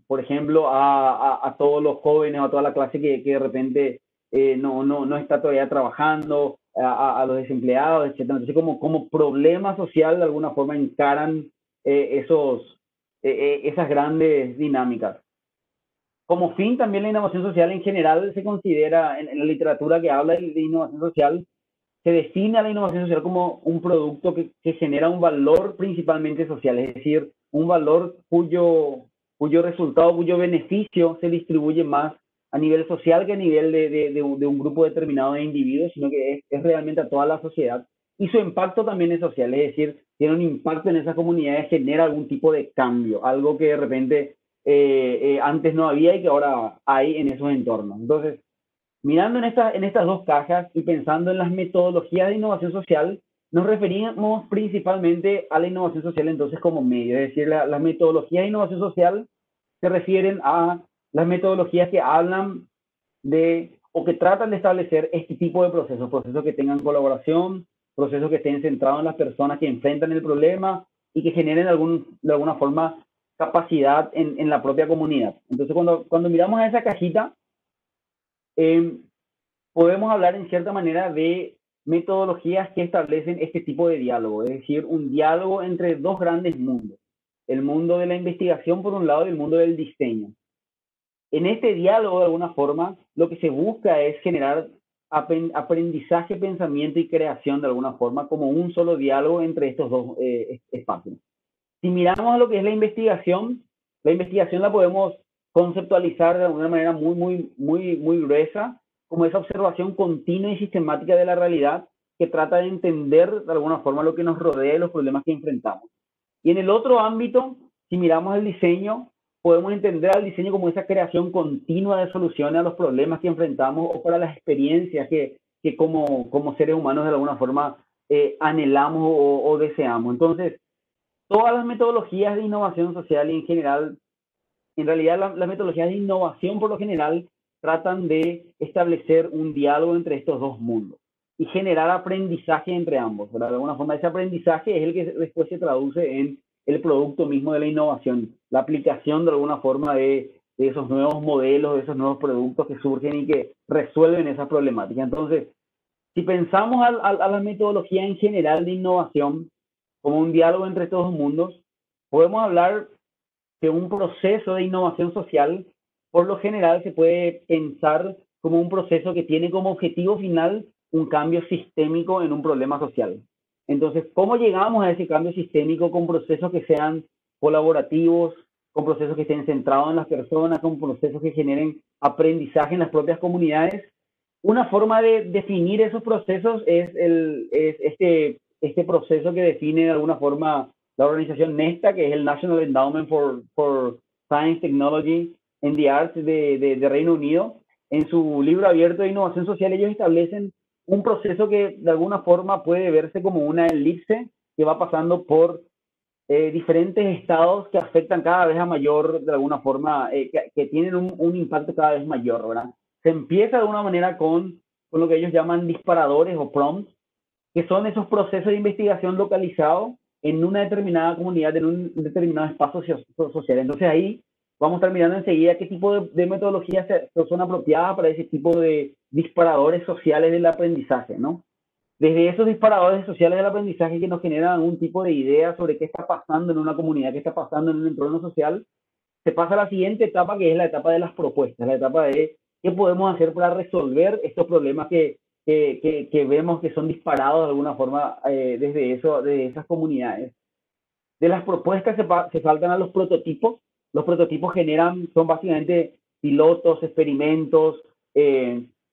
por ejemplo, a todos los jóvenes o a toda la clase que de repente no está todavía trabajando, a los desempleados, etc. Entonces, como problema social, de alguna forma encaran esas grandes dinámicas. Como fin, también la innovación social en general se considera, en la literatura que habla de innovación social, se define a la innovación social como un producto que genera un valor principalmente social, es decir, un valor cuyo resultado, cuyo beneficio se distribuye más a nivel social que a nivel de un grupo determinado de individuos, sino que es realmente a toda la sociedad. Y su impacto también es social, es decir, tiene un impacto en esas comunidades, genera algún tipo de cambio, algo que de repente antes no había y que ahora hay en esos entornos. Entonces, mirando en estas dos cajas y pensando en las metodologías de innovación social, nos referimos principalmente a la innovación social entonces como medio, es decir, las metodologías de innovación social se refieren a las metodologías que hablan de o que tratan de establecer este tipo de procesos que tengan colaboración, procesos que estén centrados en las personas que enfrentan el problema y que generen de alguna forma capacidad en la propia comunidad. Entonces, cuando miramos a esa cajita, podemos hablar en cierta manera de metodologías que establecen este tipo de diálogo, es decir, un diálogo entre dos grandes mundos, el mundo de la investigación por un lado y el mundo del diseño. En este diálogo, de alguna forma, lo que se busca es generar aprendizaje, pensamiento y creación, de alguna forma, como un solo diálogo entre estos dos espacios. Si miramos a lo que es la investigación la podemos conceptualizar de una manera muy gruesa, como esa observación continua y sistemática de la realidad que trata de entender de alguna forma lo que nos rodea y los problemas que enfrentamos. Y en el otro ámbito, si miramos el diseño, podemos entender al diseño como esa creación continua de soluciones a los problemas que enfrentamos o para las experiencias que como seres humanos de alguna forma anhelamos o deseamos. Entonces, todas las metodologías de innovación social y en realidad las metodologías de innovación por lo general tratan de establecer un diálogo entre estos dos mundos y generar aprendizaje entre ambos, ¿verdad? De alguna forma ese aprendizaje es el que después se traduce en el producto mismo de la innovación, la aplicación de alguna forma de esos nuevos modelos, de esos nuevos productos que surgen y que resuelven esas problemáticas. Entonces, si pensamos a la metodología en general de innovación como un diálogo entre estos dos mundos, podemos hablar que un proceso de innovación social, por lo general, se puede pensar como un proceso que tiene como objetivo final un cambio sistémico en un problema social. Entonces, ¿cómo llegamos a ese cambio sistémico con procesos que sean colaborativos, con procesos que estén centrados en las personas, con procesos que generen aprendizaje en las propias comunidades? Una forma de definir esos procesos es este proceso que define de alguna forma la organización NESTA, que es el National Endowment for Science, Technology and the Arts de Reino Unido. En su libro abierto de innovación social, ellos establecen un proceso que de alguna forma puede verse como una elipse que va pasando por diferentes estados que afectan cada vez a mayor, de alguna forma, que tienen un impacto cada vez mayor, ¿verdad? Se empieza de una manera con lo que ellos llaman disparadores o prompts, que son esos procesos de investigación localizados en una determinada comunidad, en un determinado espacio social. Entonces ahí vamos a estar mirando enseguida qué tipo de metodologías son apropiadas para ese tipo de disparadores sociales del aprendizaje, ¿no? Desde esos disparadores sociales del aprendizaje que nos generan algún tipo de idea sobre qué está pasando en una comunidad, qué está pasando en un entorno social, se pasa a la siguiente etapa, que es la etapa de las propuestas, la etapa de qué podemos hacer para resolver estos problemas que vemos que son disparados de alguna forma desde esas comunidades. De las propuestas se saltan a los prototipos. Los prototipos son básicamente pilotos, experimentos,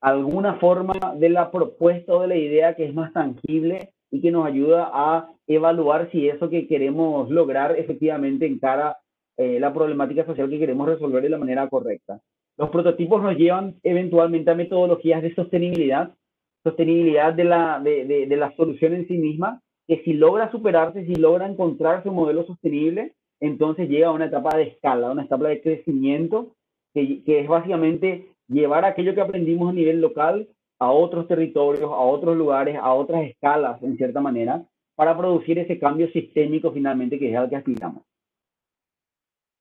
alguna forma de la propuesta o de la idea que es más tangible y que nos ayuda a evaluar si eso que queremos lograr efectivamente encara la problemática social que queremos resolver de la manera correcta. Los prototipos nos llevan eventualmente a metodologías de sostenibilidad de la solución en sí misma, que si logra superarse, si logra encontrarse un modelo sostenible, entonces llega a una etapa de escala, una etapa de crecimiento, que es básicamente llevar aquello que aprendimos a nivel local a otros territorios, a otros lugares, a otras escalas, en cierta manera, para producir ese cambio sistémico finalmente que es al que aspiramos.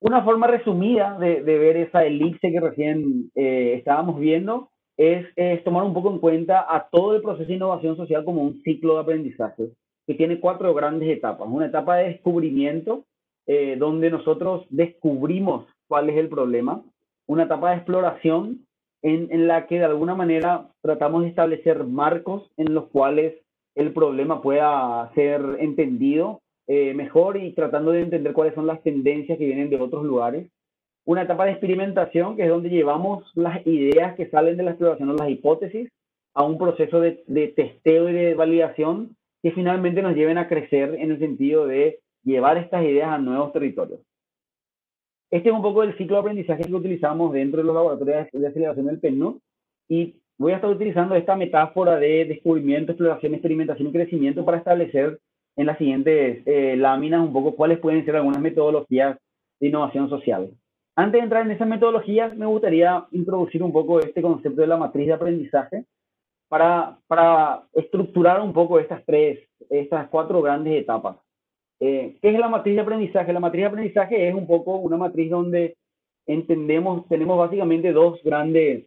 Una forma resumida de ver esa elipse que recién estábamos viendo es tomar un poco en cuenta a todo el proceso de innovación social como un ciclo de aprendizaje que tiene 4 grandes etapas. Una etapa de descubrimiento, donde nosotros descubrimos cuál es el problema. Una etapa de exploración, en la que de alguna manera tratamos de establecer marcos en los cuales el problema pueda ser entendido mejor y tratando de entender cuáles son las tendencias que vienen de otros lugares. Una etapa de experimentación, que es donde llevamos las ideas que salen de la exploración o las hipótesis a un proceso de testeo y de validación que finalmente nos lleven a crecer en el sentido de llevar estas ideas a nuevos territorios. Este es un poco el ciclo de aprendizaje que utilizamos dentro de los laboratorios de aceleración del PNUD y voy a estar utilizando esta metáfora de descubrimiento, exploración, experimentación y crecimiento para establecer en las siguientes láminas un poco cuáles pueden ser algunas metodologías de innovación social. Antes de entrar en esas metodologías, me gustaría introducir un poco este concepto de la matriz de aprendizaje para estructurar un poco estas cuatro grandes etapas. ¿Qué es la matriz de aprendizaje? La matriz de aprendizaje es un poco una matriz donde tenemos básicamente dos grandes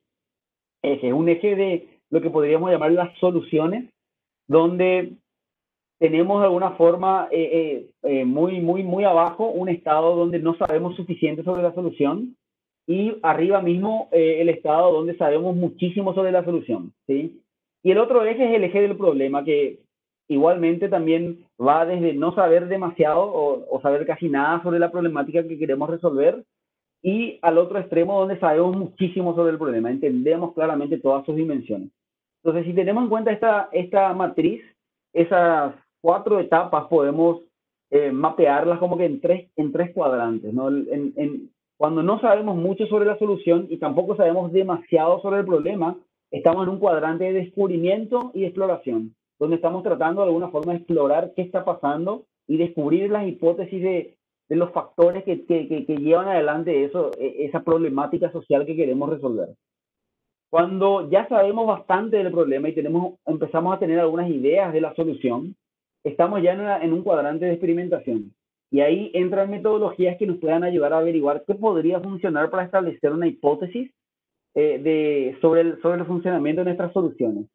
ejes. Un eje de lo que podríamos llamar las soluciones, donde tenemos de alguna forma muy abajo un estado donde no sabemos suficiente sobre la solución, y arriba mismo el estado donde sabemos muchísimo sobre la solución, ¿sí? Y el otro eje es el eje del problema, que igualmente también va desde no saber demasiado o saber casi nada sobre la problemática que queremos resolver, y al otro extremo donde sabemos muchísimo sobre el problema, entendemos claramente todas sus dimensiones. Entonces, si tenemos en cuenta esta matriz, esas cuatro etapas podemos mapearlas como que en tres cuadrantes, ¿no? Cuando no sabemos mucho sobre la solución y tampoco sabemos demasiado sobre el problema, estamos en un cuadrante de descubrimiento y de exploración, donde estamos tratando de alguna forma de explorar qué está pasando y descubrir las hipótesis de los factores que llevan adelante esa problemática social que queremos resolver. Cuando ya sabemos bastante del problema y empezamos a tener algunas ideas de la solución, estamos ya en un cuadrante de experimentación. Y ahí entran metodologías que nos puedan ayudar a averiguar qué podría funcionar para establecer una hipótesis sobre el funcionamiento de nuestras soluciones.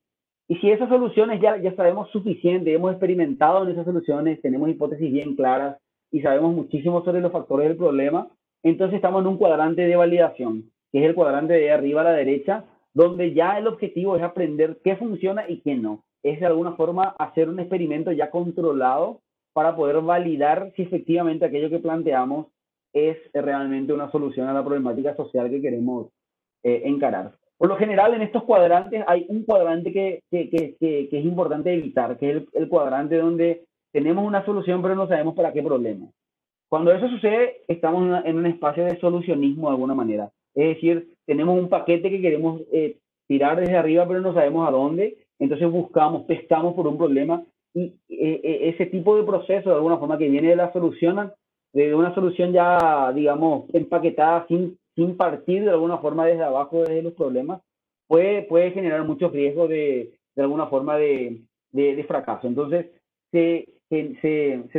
Y si esas soluciones ya sabemos suficiente, hemos experimentado en esas soluciones, tenemos hipótesis bien claras y sabemos muchísimo sobre los factores del problema, entonces estamos en un cuadrante de validación, que es el cuadrante de arriba a la derecha, donde ya el objetivo es aprender qué funciona y qué no. Es de alguna forma hacer un experimento ya controlado para poder validar si efectivamente aquello que planteamos es realmente una solución a la problemática social que queremos encarar. Por lo general, en estos cuadrantes hay un cuadrante que es importante evitar, que es el cuadrante donde tenemos una solución pero no sabemos para qué problema. Cuando eso sucede, estamos en un espacio de solucionismo de alguna manera. Es decir, tenemos un paquete que queremos tirar desde arriba pero no sabemos a dónde, entonces pescamos por un problema, y ese tipo de proceso de alguna forma que viene de una solución ya, digamos, empaquetada sin partir de alguna forma desde abajo, desde los problemas, puede generar muchos riesgos de alguna forma de fracaso. Entonces, se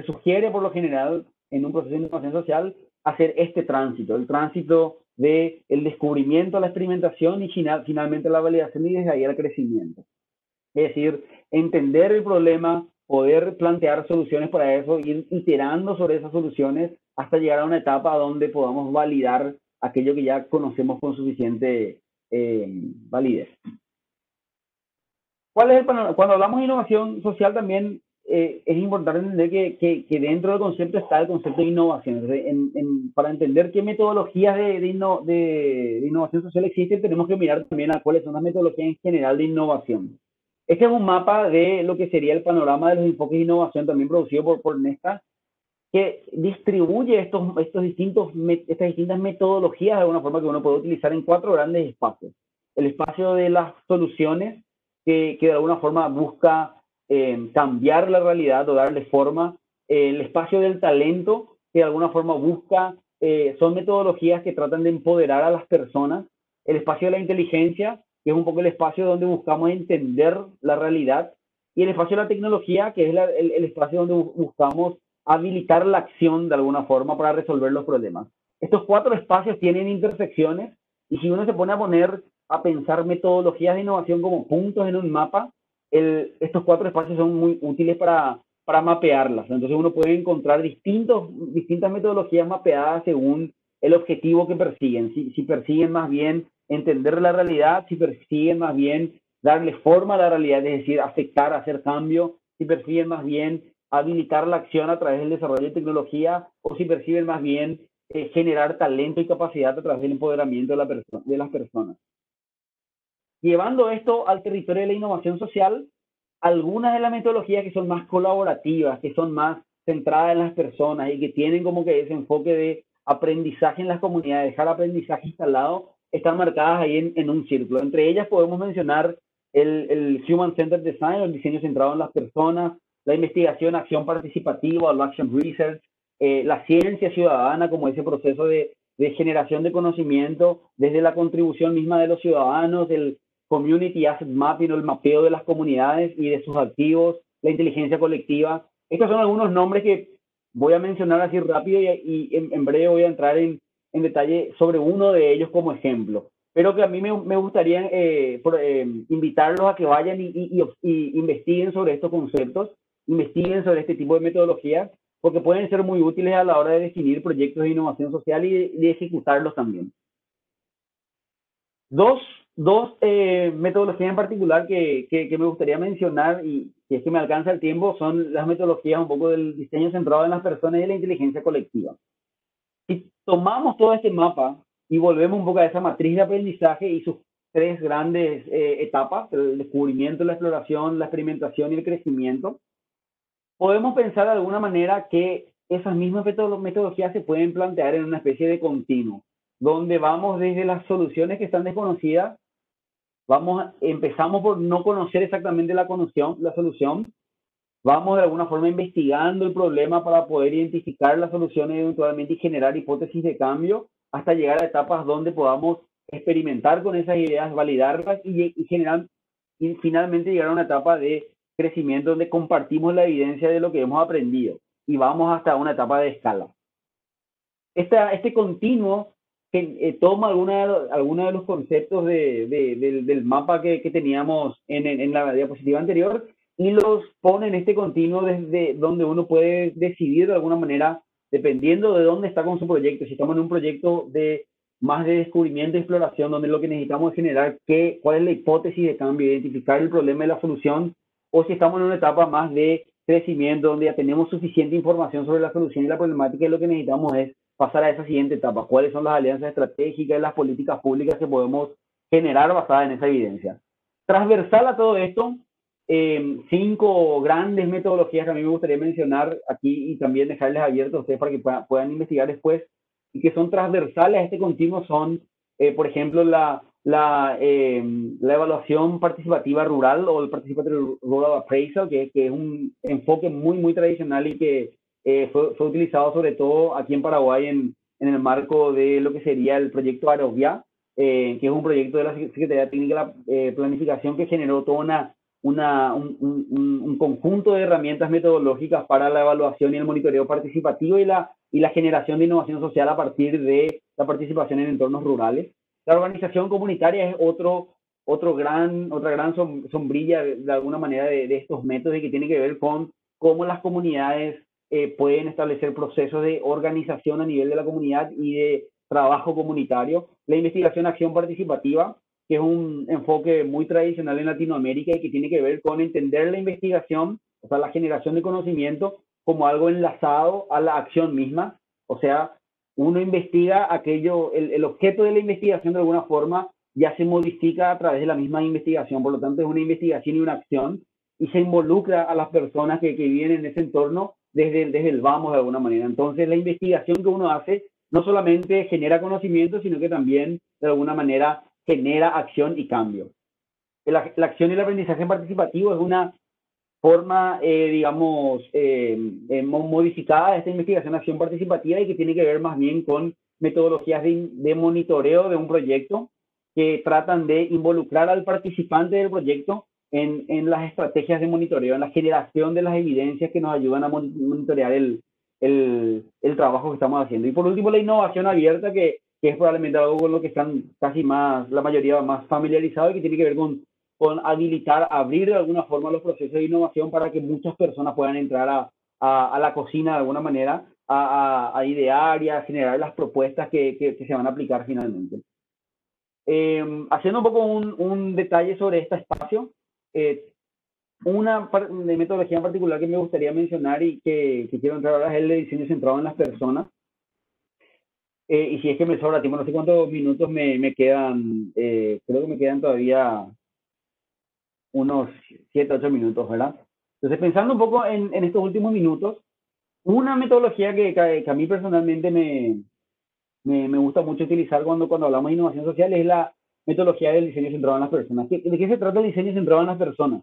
sugiere por lo general en un proceso de innovación social hacer este tránsito, el tránsito del descubrimiento a la experimentación y finalmente la validación, y desde ahí al crecimiento. Es decir, entender el problema, poder plantear soluciones para eso, ir iterando sobre esas soluciones hasta llegar a una etapa donde podamos validar aquello que ya conocemos con suficiente validez. ¿Cuál es el panorama? Cuando hablamos de innovación social también es importante entender que dentro del concepto está el concepto de innovación. Entonces, para entender qué metodologías de innovación social existen, tenemos que mirar también a cuáles son las metodologías en general de innovación. Este es un mapa de lo que sería el panorama de los enfoques de innovación, también producido por Nesta, que distribuye estas distintas metodologías de alguna forma que uno puede utilizar en cuatro grandes espacios. El espacio de las soluciones, que de alguna forma busca cambiar la realidad o darle forma. El espacio del talento, que de alguna forma son metodologías que tratan de empoderar a las personas. El espacio de la inteligencia, que es un poco el espacio donde buscamos entender la realidad. Y el espacio de la tecnología, que es el espacio donde buscamos habilitar la acción de alguna forma para resolver los problemas. Estos cuatro espacios tienen intersecciones, y si uno se pone a pensar metodologías de innovación como puntos en un mapa, estos cuatro espacios son muy útiles para mapearlas. Entonces uno puede encontrar distintas metodologías mapeadas según el objetivo que persiguen. Si persiguen más bien entender la realidad, si persiguen más bien darle forma a la realidad, es decir, afectar, hacer cambio, si persiguen más bien habilitar la acción a través del desarrollo de tecnología, o si perciben más bien generar talento y capacidad a través del empoderamiento de las personas. Llevando esto al territorio de la innovación social, algunas de las metodologías que son más colaborativas, que son más centradas en las personas y que tienen como que ese enfoque de aprendizaje en las comunidades, dejar aprendizaje instalado, están marcadas ahí en un círculo. Entre ellas podemos mencionar el Human Centered Design, el diseño centrado en las personas, la investigación, acción participativa, el Action Research, la ciencia ciudadana como ese proceso de de generación de conocimiento, desde la contribución misma de los ciudadanos, el community asset mapping o el mapeo de las comunidades y de sus activos, la inteligencia colectiva. Estos son algunos nombres que voy a mencionar así rápido y en breve voy a entrar en detalle sobre uno de ellos como ejemplo. Pero que a mí me gustaría invitarlos a que vayan y investiguen sobre estos conceptos, investiguen sobre este tipo de metodologías, porque pueden ser muy útiles a la hora de definir proyectos de innovación social y de ejecutarlos también. Dos metodologías en particular que me gustaría mencionar, y si es que me alcanza el tiempo, son las metodologías un poco del diseño centrado en las personas y de la inteligencia colectiva. Si tomamos todo este mapa y volvemos un poco a esa matriz de aprendizaje y sus tres grandes etapas, el descubrimiento, la exploración, la experimentación y el crecimiento, podemos pensar de alguna manera que esas mismas metodologías se pueden plantear en una especie de continuo, donde vamos desde las soluciones que están desconocidas, empezamos por no conocer exactamente la solución, vamos de alguna forma investigando el problema para poder identificar las soluciones eventualmente y generar hipótesis de cambio, hasta llegar a etapas donde podamos experimentar con esas ideas, validarlas y finalmente llegar a una etapa de crecimiento donde compartimos la evidencia de lo que hemos aprendido y vamos hasta una etapa de escala. Este continuo que toma alguna de los conceptos del mapa que teníamos en la diapositiva anterior y los pone en este continuo desde donde uno puede decidir de alguna manera, dependiendo de dónde está con su proyecto. Si estamos en un proyecto más de descubrimiento y exploración, donde lo que necesitamos es generar cuál es la hipótesis de cambio, identificar el problema y la solución, o si estamos en una etapa más de crecimiento, donde ya tenemos suficiente información sobre la solución y la problemática, y lo que necesitamos es pasar a esa siguiente etapa. ¿Cuáles son las alianzas estratégicas y las políticas públicas que podemos generar basadas en esa evidencia? Transversal a todo esto, 5 grandes metodologías que a mí me gustaría mencionar aquí y también dejarles abiertos a ustedes para que puedan investigar después y que son transversales a este continuo son, por ejemplo, la evaluación participativa rural o el Participatory Rural Appraisal, que es un enfoque muy, muy tradicional y que fue utilizado sobre todo aquí en Paraguay en el marco de lo que sería el proyecto Arovia, que es un proyecto de la Secretaría Técnica de Planificación que generó toda un conjunto de herramientas metodológicas para la evaluación y el monitoreo participativo y la generación de innovación social a partir de la participación en entornos rurales. La organización comunitaria es otra gran sombrilla de alguna manera de estos métodos y que tiene que ver con cómo las comunidades pueden establecer procesos de organización a nivel de la comunidad y de trabajo comunitario. La investigación acción participativa, que es un enfoque muy tradicional en Latinoamérica y que tiene que ver con entender la investigación, o sea, la generación de conocimiento como algo enlazado a la acción misma. O sea, uno investiga aquello, el objeto de la investigación de alguna forma ya se modifica a través de la misma investigación, por lo tanto es una investigación y una acción y se involucra a las personas que viven en ese entorno desde el vamos de alguna manera. Entonces la investigación que uno hace no solamente genera conocimiento, sino que también de alguna manera genera acción y cambio. La acción y el aprendizaje participativo es una forma, digamos, modificada de esta investigación acción participativa y que tiene que ver más bien con metodologías de monitoreo de un proyecto que tratan de involucrar al participante del proyecto en las estrategias de monitoreo, en la generación de las evidencias que nos ayudan a monitorear el trabajo que estamos haciendo. Y por último, la innovación abierta, que es probablemente algo con lo que están la mayoría más familiarizados y que tiene que ver con habilitar, abrir de alguna forma los procesos de innovación para que muchas personas puedan entrar a la cocina de alguna manera, a idear y a generar las propuestas que se van a aplicar finalmente. Haciendo un poco un detalle sobre este espacio, una metodología en particular que me gustaría mencionar y que quiero entrar ahora es el de diseño centrado en las personas. Y si es que me sobra tiempo, no sé cuántos minutos me quedan, creo que me quedan todavía unos 7, 8 minutos, ¿verdad? Entonces, pensando un poco en estos últimos minutos, una metodología que a mí personalmente me gusta mucho utilizar cuando hablamos de innovación social es la metodología del diseño centrado en las personas. ¿De qué se trata el diseño centrado en las personas?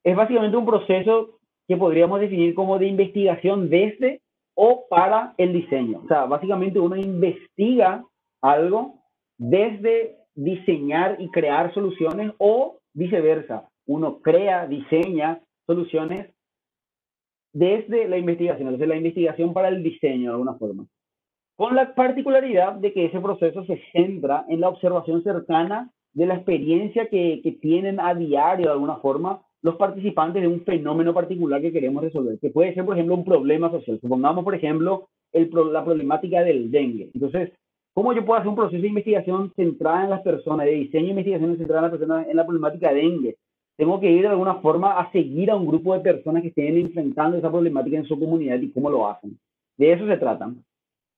Es básicamente un proceso que podríamos definir como de investigación desde o para el diseño. O sea, básicamente uno investiga algo desde diseñar y crear soluciones o viceversa. Uno crea, diseña soluciones desde la investigación para el diseño de alguna forma. Con la particularidad de que ese proceso se centra en la observación cercana de la experiencia que tienen a diario de alguna forma los participantes de un fenómeno particular que queremos resolver, que puede ser, por ejemplo, un problema social. Supongamos, por ejemplo, la problemática del dengue. Entonces, ¿cómo yo puedo hacer un proceso de investigación centrada en las personas, de diseño e investigación centrada en las personas en la problemática de dengue? Tengo que ir de alguna forma a seguir a un grupo de personas que estén enfrentando esa problemática en su comunidad y cómo lo hacen. De eso se trata.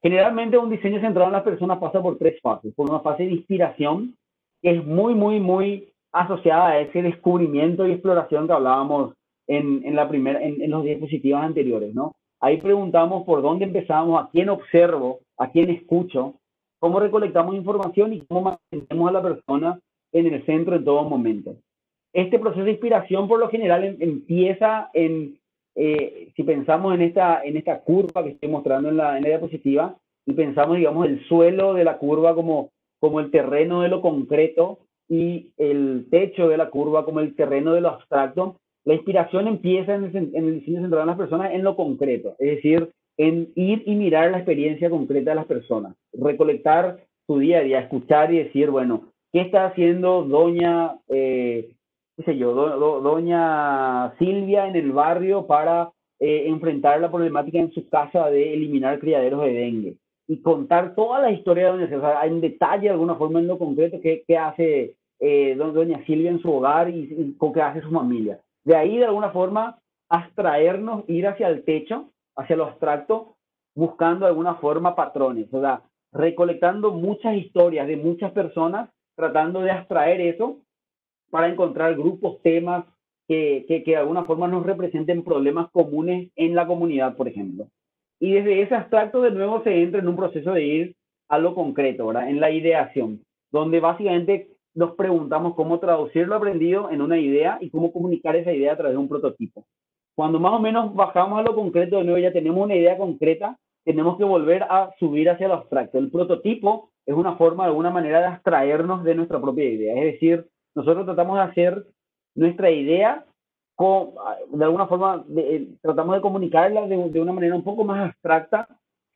Generalmente un diseño centrado en las personas pasa por 3 fases. Por una fase de inspiración, que es muy asociada a ese descubrimiento y exploración que hablábamos en los diapositivas anteriores, ¿no? Ahí preguntamos por dónde empezamos, a quién observo, a quién escucho, cómo recolectamos información y cómo mantenemos a la persona en el centro en todo momento. Este proceso de inspiración por lo general empieza si pensamos en esta curva que estoy mostrando en la diapositiva y pensamos, digamos, el suelo de la curva como el terreno de lo concreto y el techo de la curva como el terreno de lo abstracto, la inspiración empieza en el diseño centrado en las personas en lo concreto, es decir, en ir y mirar la experiencia concreta de las personas, recolectar su día a día, escuchar y decir, bueno, ¿qué está haciendo doña doña Silvia en el barrio para enfrentar la problemática en su casa de eliminar criaderos de dengue? Y contar toda la historia de doña Silvia, o sea, en detalle, de alguna forma, en lo concreto, qué hace doña Silvia en su hogar y qué hace su familia. De ahí, de alguna forma, abstraernos, ir hacia el techo, hacia lo abstracto, buscando de alguna forma patrones, o sea, recolectando muchas historias de muchas personas, tratando de abstraer eso para encontrar grupos, temas que de alguna forma nos representen problemas comunes en la comunidad, por ejemplo. Y desde ese abstracto de nuevo se entra en un proceso de ir a lo concreto, ¿verdad? En la ideación, donde básicamente nos preguntamos cómo traducir lo aprendido en una idea y cómo comunicar esa idea a través de un prototipo. Cuando más o menos bajamos a lo concreto, de nuevo ya tenemos una idea concreta, tenemos que volver a subir hacia lo abstracto. El prototipo es una forma, de alguna manera, de abstraernos de nuestra propia idea. Es decir, nosotros tratamos de hacer nuestra idea, de alguna forma, tratamos de comunicarla de una manera un poco más abstracta,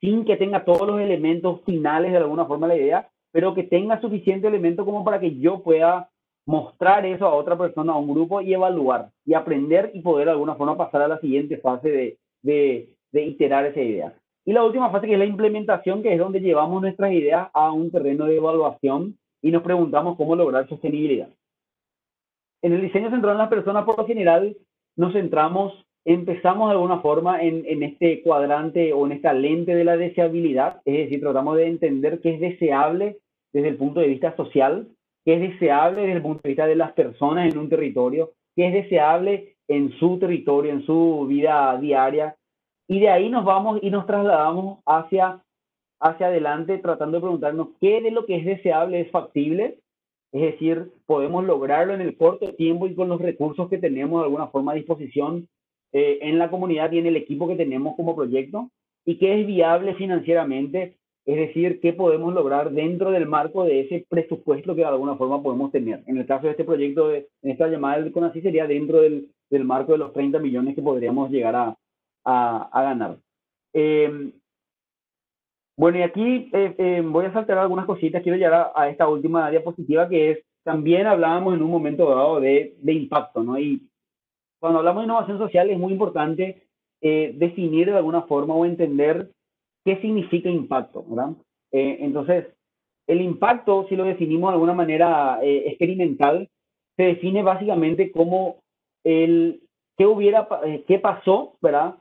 sin que tenga todos los elementos finales de alguna forma la idea, pero que tenga suficiente elemento como para que yo pueda mostrar eso a otra persona, a un grupo y evaluar y aprender y poder de alguna forma pasar a la siguiente fase de iterar esa idea. Y la última fase, que es la implementación, que es donde llevamos nuestras ideas a un terreno de evaluación y nos preguntamos cómo lograr sostenibilidad. En el diseño centrado en las personas, por lo general, empezamos de alguna forma en este cuadrante o en esta lente de la deseabilidad, es decir, tratamos de entender qué es deseable desde el punto de vista social, qué es deseable desde el punto de vista de las personas en un territorio, qué es deseable en su territorio, en su vida diaria, y de ahí nos vamos y nos trasladamos hacia adelante tratando de preguntarnos qué de lo que es deseable es factible. Es decir, podemos lograrlo en el corto tiempo y con los recursos que tenemos de alguna forma a disposición en la comunidad y en el equipo que tenemos como proyecto, y qué es viable financieramente, es decir, qué podemos lograr dentro del marco de ese presupuesto que de alguna forma podemos tener. En el caso de este proyecto, en esta llamada del CONACYT, sería dentro del marco de los 30 millones que podríamos llegar a ganar. Bueno, y aquí voy a saltar algunas cositas. Quiero llegar a esta última diapositiva, que es, también hablábamos en un momento dado de impacto, ¿no? Y cuando hablamos de innovación social es muy importante definir de alguna forma o entender qué significa impacto, ¿verdad? Entonces, el impacto, si lo definimos de alguna manera experimental, se define básicamente como qué pasó, ¿verdad?,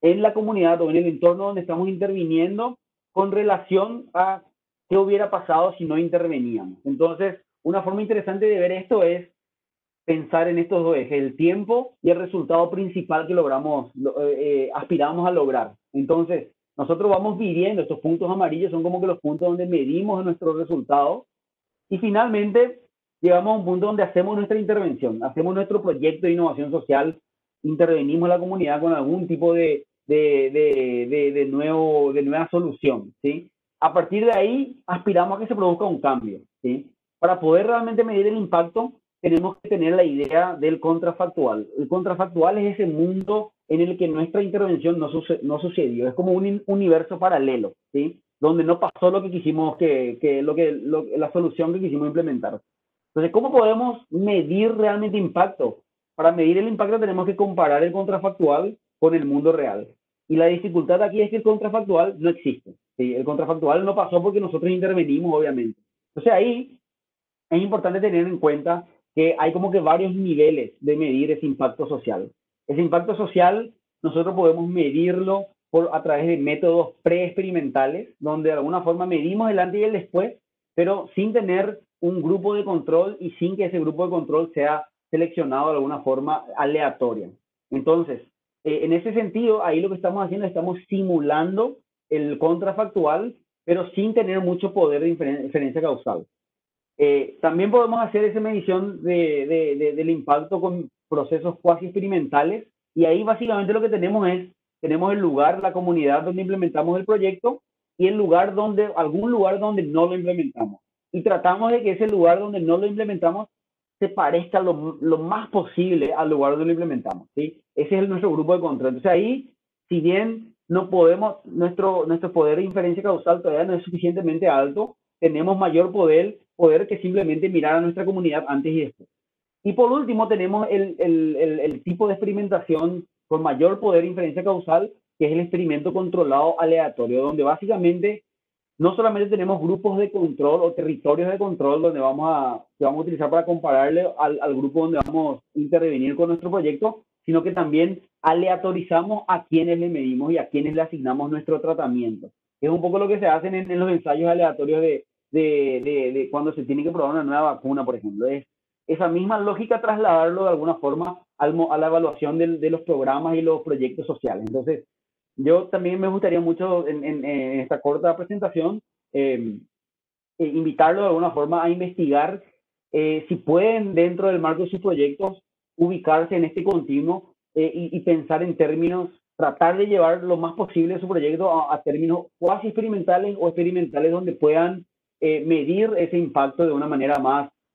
en la comunidad o en el entorno donde estamos interviniendo con relación a qué hubiera pasado si no interveníamos. Entonces, una forma interesante de ver esto es pensar en estos dos ejes, el tiempo y el resultado principal que aspiramos a lograr. Entonces, nosotros vamos midiendo, estos puntos amarillos son como que los puntos donde medimos nuestros resultados, y finalmente llegamos a un punto donde hacemos nuestra intervención, hacemos nuestro proyecto de innovación social, intervenimos en la comunidad con algún tipo de de nueva solución, ¿sí? A partir de ahí, aspiramos a que se produzca un cambio, ¿sí? Para poder realmente medir el impacto, tenemos que tener la idea del contrafactual. El contrafactual es ese mundo en el que nuestra intervención no sucedió. Es como un universo paralelo, ¿sí? Donde no pasó lo que quisimos, la solución que quisimos implementar. Entonces, ¿cómo podemos medir realmente impacto? Para medir el impacto tenemos que comparar el contrafactual con el mundo real. Y la dificultad aquí es que el contrafactual no existe, ¿sí? El contrafactual no pasó porque nosotros intervenimos, obviamente. Entonces, ahí es importante tener en cuenta que hay como que varios niveles de medir ese impacto social. Ese impacto social nosotros podemos medirlo a través de métodos preexperimentales, donde de alguna forma medimos el antes y el después, pero sin tener un grupo de control y sin que ese grupo de control sea seleccionado de alguna forma aleatoria. Entonces, en ese sentido, ahí lo que estamos haciendo, estamos simulando el contrafactual, pero sin tener mucho poder de inferencia causal. También podemos hacer esa medición del impacto con procesos cuasi experimentales, y ahí básicamente lo que tenemos el lugar, la comunidad donde implementamos el proyecto y algún lugar donde no lo implementamos. Y tratamos de que ese lugar donde no lo implementamos se parezca lo más posible al lugar donde lo implementamos, ¿sí? Ese es nuestro grupo de control. Entonces ahí, si bien no podemos, nuestro poder de inferencia causal todavía no es suficientemente alto, tenemos mayor poder que simplemente mirar a nuestra comunidad antes y después. Y por último tenemos el tipo de experimentación con mayor poder de inferencia causal, que es el experimento controlado aleatorio, donde básicamente no solamente tenemos grupos de control o territorios de control que vamos a utilizar para compararle al grupo donde vamos a intervenir con nuestro proyecto, sino que también aleatorizamos a quienes le medimos y a quienes le asignamos nuestro tratamiento. Es un poco lo que se hace en los ensayos aleatorios de cuando se tiene que probar una nueva vacuna, por ejemplo. Es esa misma lógica trasladarlo de alguna forma a la evaluación de los programas y los proyectos sociales. Entonces, yo también me gustaría mucho en esta corta presentación invitarlo de alguna forma a investigar si pueden dentro del marco de sus proyectos ubicarse en este continuo y pensar en términos, tratar de llevar lo más posible su proyecto a términos cuasi experimentales o experimentales donde puedan medir ese impacto de una manera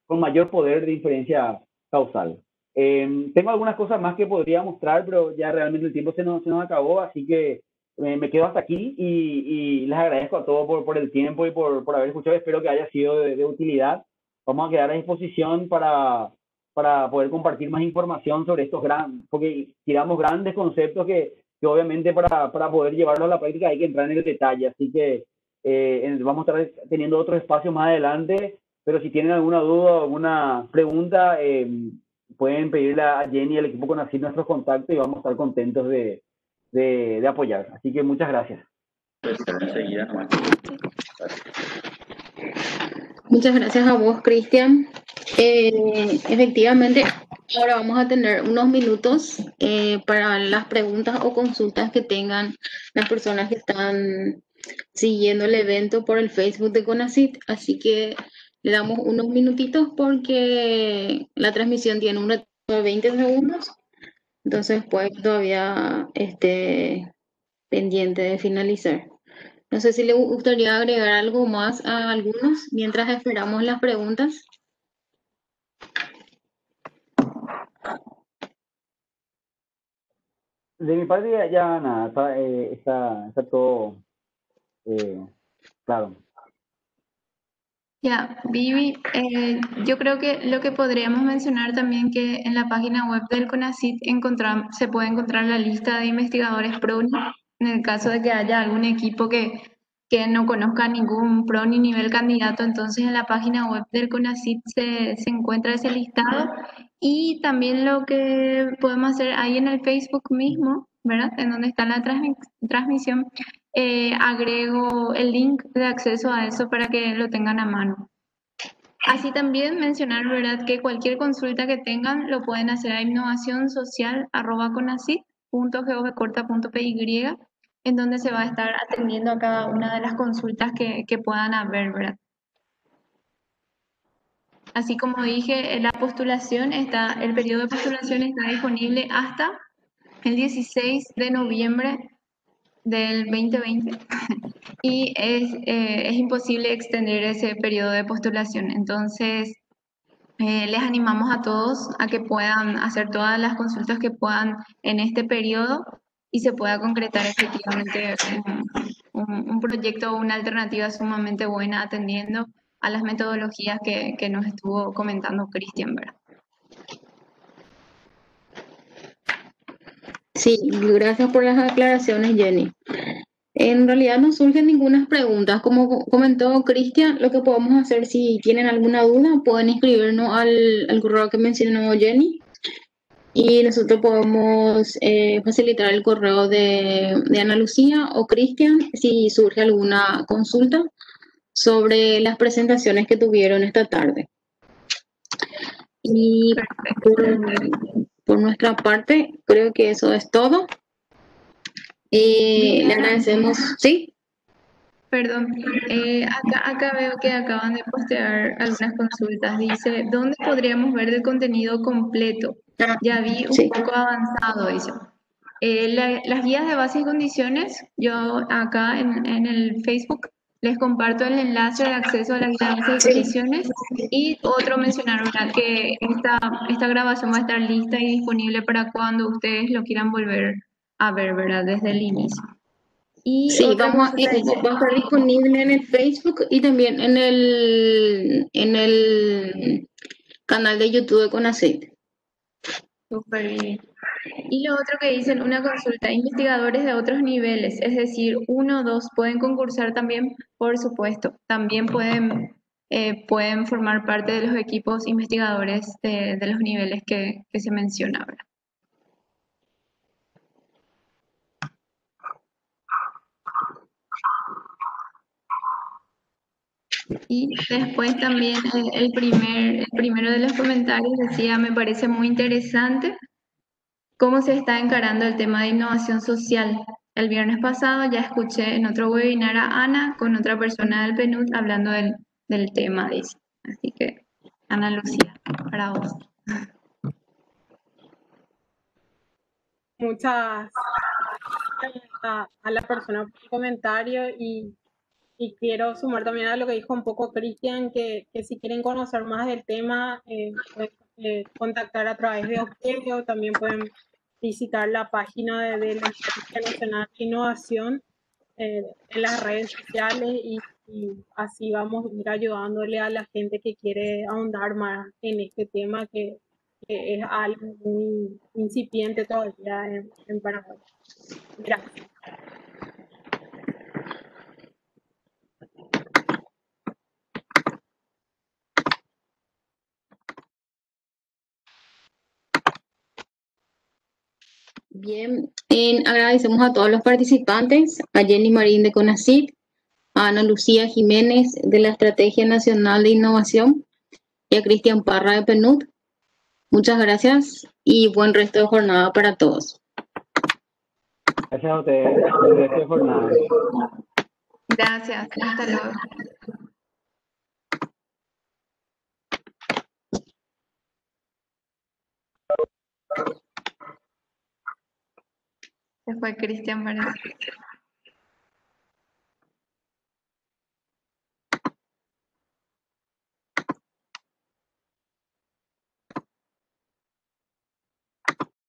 con mayor poder de inferencia causal. Tengo algunas cosas más que podría mostrar, pero ya realmente el tiempo se nos acabó, así que me quedo hasta aquí y les agradezco a todos por el tiempo y por haber escuchado. Espero que haya sido de utilidad. Vamos a quedar a disposición para poder compartir más información sobre estos porque tiramos grandes conceptos que obviamente para poder llevarlos a la práctica hay que entrar en el detalle. Así que vamos a estar teniendo otros espacios más adelante, pero si tienen alguna duda o alguna pregunta, pueden pedirle a Jenny y al equipo CONACYT nuestros contactos y vamos a estar contentos de apoyar. Así que muchas gracias. Muchas gracias a vos, Cristian. Efectivamente, ahora vamos a tener unos minutos para las preguntas o consultas que tengan las personas que están siguiendo el evento por el Facebook de CONACYT. Así que le damos unos minutitos porque la transmisión tiene un retorno de 20 segundos. Entonces, pues todavía pendiente de finalizar. No sé si le gustaría agregar algo más a algunos mientras esperamos las preguntas. De mi parte ya nada, está todo claro. Ya, Vivi, yo creo que lo que podríamos mencionar también que en la página web del CONACYT se puede encontrar la lista de investigadores PRONI en el caso de que haya algún equipo que no conozca ningún PRONI nivel candidato. Entonces en la página web del CONACYT se encuentra ese listado, y también lo que podemos hacer ahí en el Facebook mismo, ¿verdad? En donde está la transmisión. Agrego el link de acceso a eso para que lo tengan a mano. Así también mencionar, ¿verdad?, que cualquier consulta que tengan lo pueden hacer a innovacionsocial@conacit.govcorta.py, en donde se va a estar atendiendo a cada una de las consultas que puedan haber, ¿verdad? Así como dije, el periodo de postulación está disponible hasta el 16 de noviembre del 2020 y es imposible extender ese periodo de postulación. Entonces, les animamos a todos a que puedan hacer todas las consultas que puedan en este periodo y se pueda concretar efectivamente un proyecto o una alternativa sumamente buena atendiendo a las metodologías que nos estuvo comentando Cristian, ¿verdad? Sí, gracias por las aclaraciones, Jenny. En realidad no surgen ninguna preguntas. Como comentó Cristian, lo que podemos hacer, si tienen alguna duda, pueden inscribirnos al correo que mencionó Jenny y nosotros podemos facilitar el correo de Ana Lucía o Cristian si surge alguna consulta sobre las presentaciones que tuvieron esta tarde. Y por nuestra parte, creo que eso es todo. Le agradecemos, ¿sí? Perdón, acá veo que acaban de postear algunas consultas. Dice, ¿dónde podríamos ver el contenido completo? Ya vi un Sí. poco avanzado, dice. Las guías de base y condiciones, yo acá en el Facebook les comparto el enlace de acceso a la guía de base y condiciones y otro mencionar, ¿verdad? Que esta grabación va a estar lista y disponible para cuando ustedes lo quieran volver a ver, ¿verdad? Desde el inicio. Y Sí, otra va a consulta dice, estar disponible en el Facebook y también en el canal de YouTube de CONACYT. súper bien. Y lo otro que dicen, una consulta, investigadores de otros niveles, es decir, uno o dos, pueden concursar también, por supuesto, también pueden formar parte de los equipos investigadores de los niveles que se menciona ahora. Y después también el primero de los comentarios decía, me parece muy interesante cómo se está encarando el tema de innovación social. El viernes pasado ya escuché en otro webinar a Ana con otra persona del PNUD hablando del tema, dice. Así que, Ana Lucía, para vos. Muchas gracias a la persona por el comentario y quiero sumar también a lo que dijo un poco Cristian, que si quieren conocer más del tema, pueden contactar a través de Octavio, también pueden visitar la página de la Estrategia Nacional de Innovación en las redes sociales y así vamos a ir ayudándole a la gente que quiere ahondar más en este tema que es algo muy incipiente todavía en Paraguay. Gracias. Bien, agradecemos a todos los participantes, a Jenny Marín de CONACYT, a Ana Lucía Jiménez de la Estrategia Nacional de Innovación y a Cristian Parra de PNUD. Muchas gracias y buen resto de jornada para todos. Gracias a ustedes. Buen resto de jornada. Gracias, hasta luego. Se fue Cristian, parece.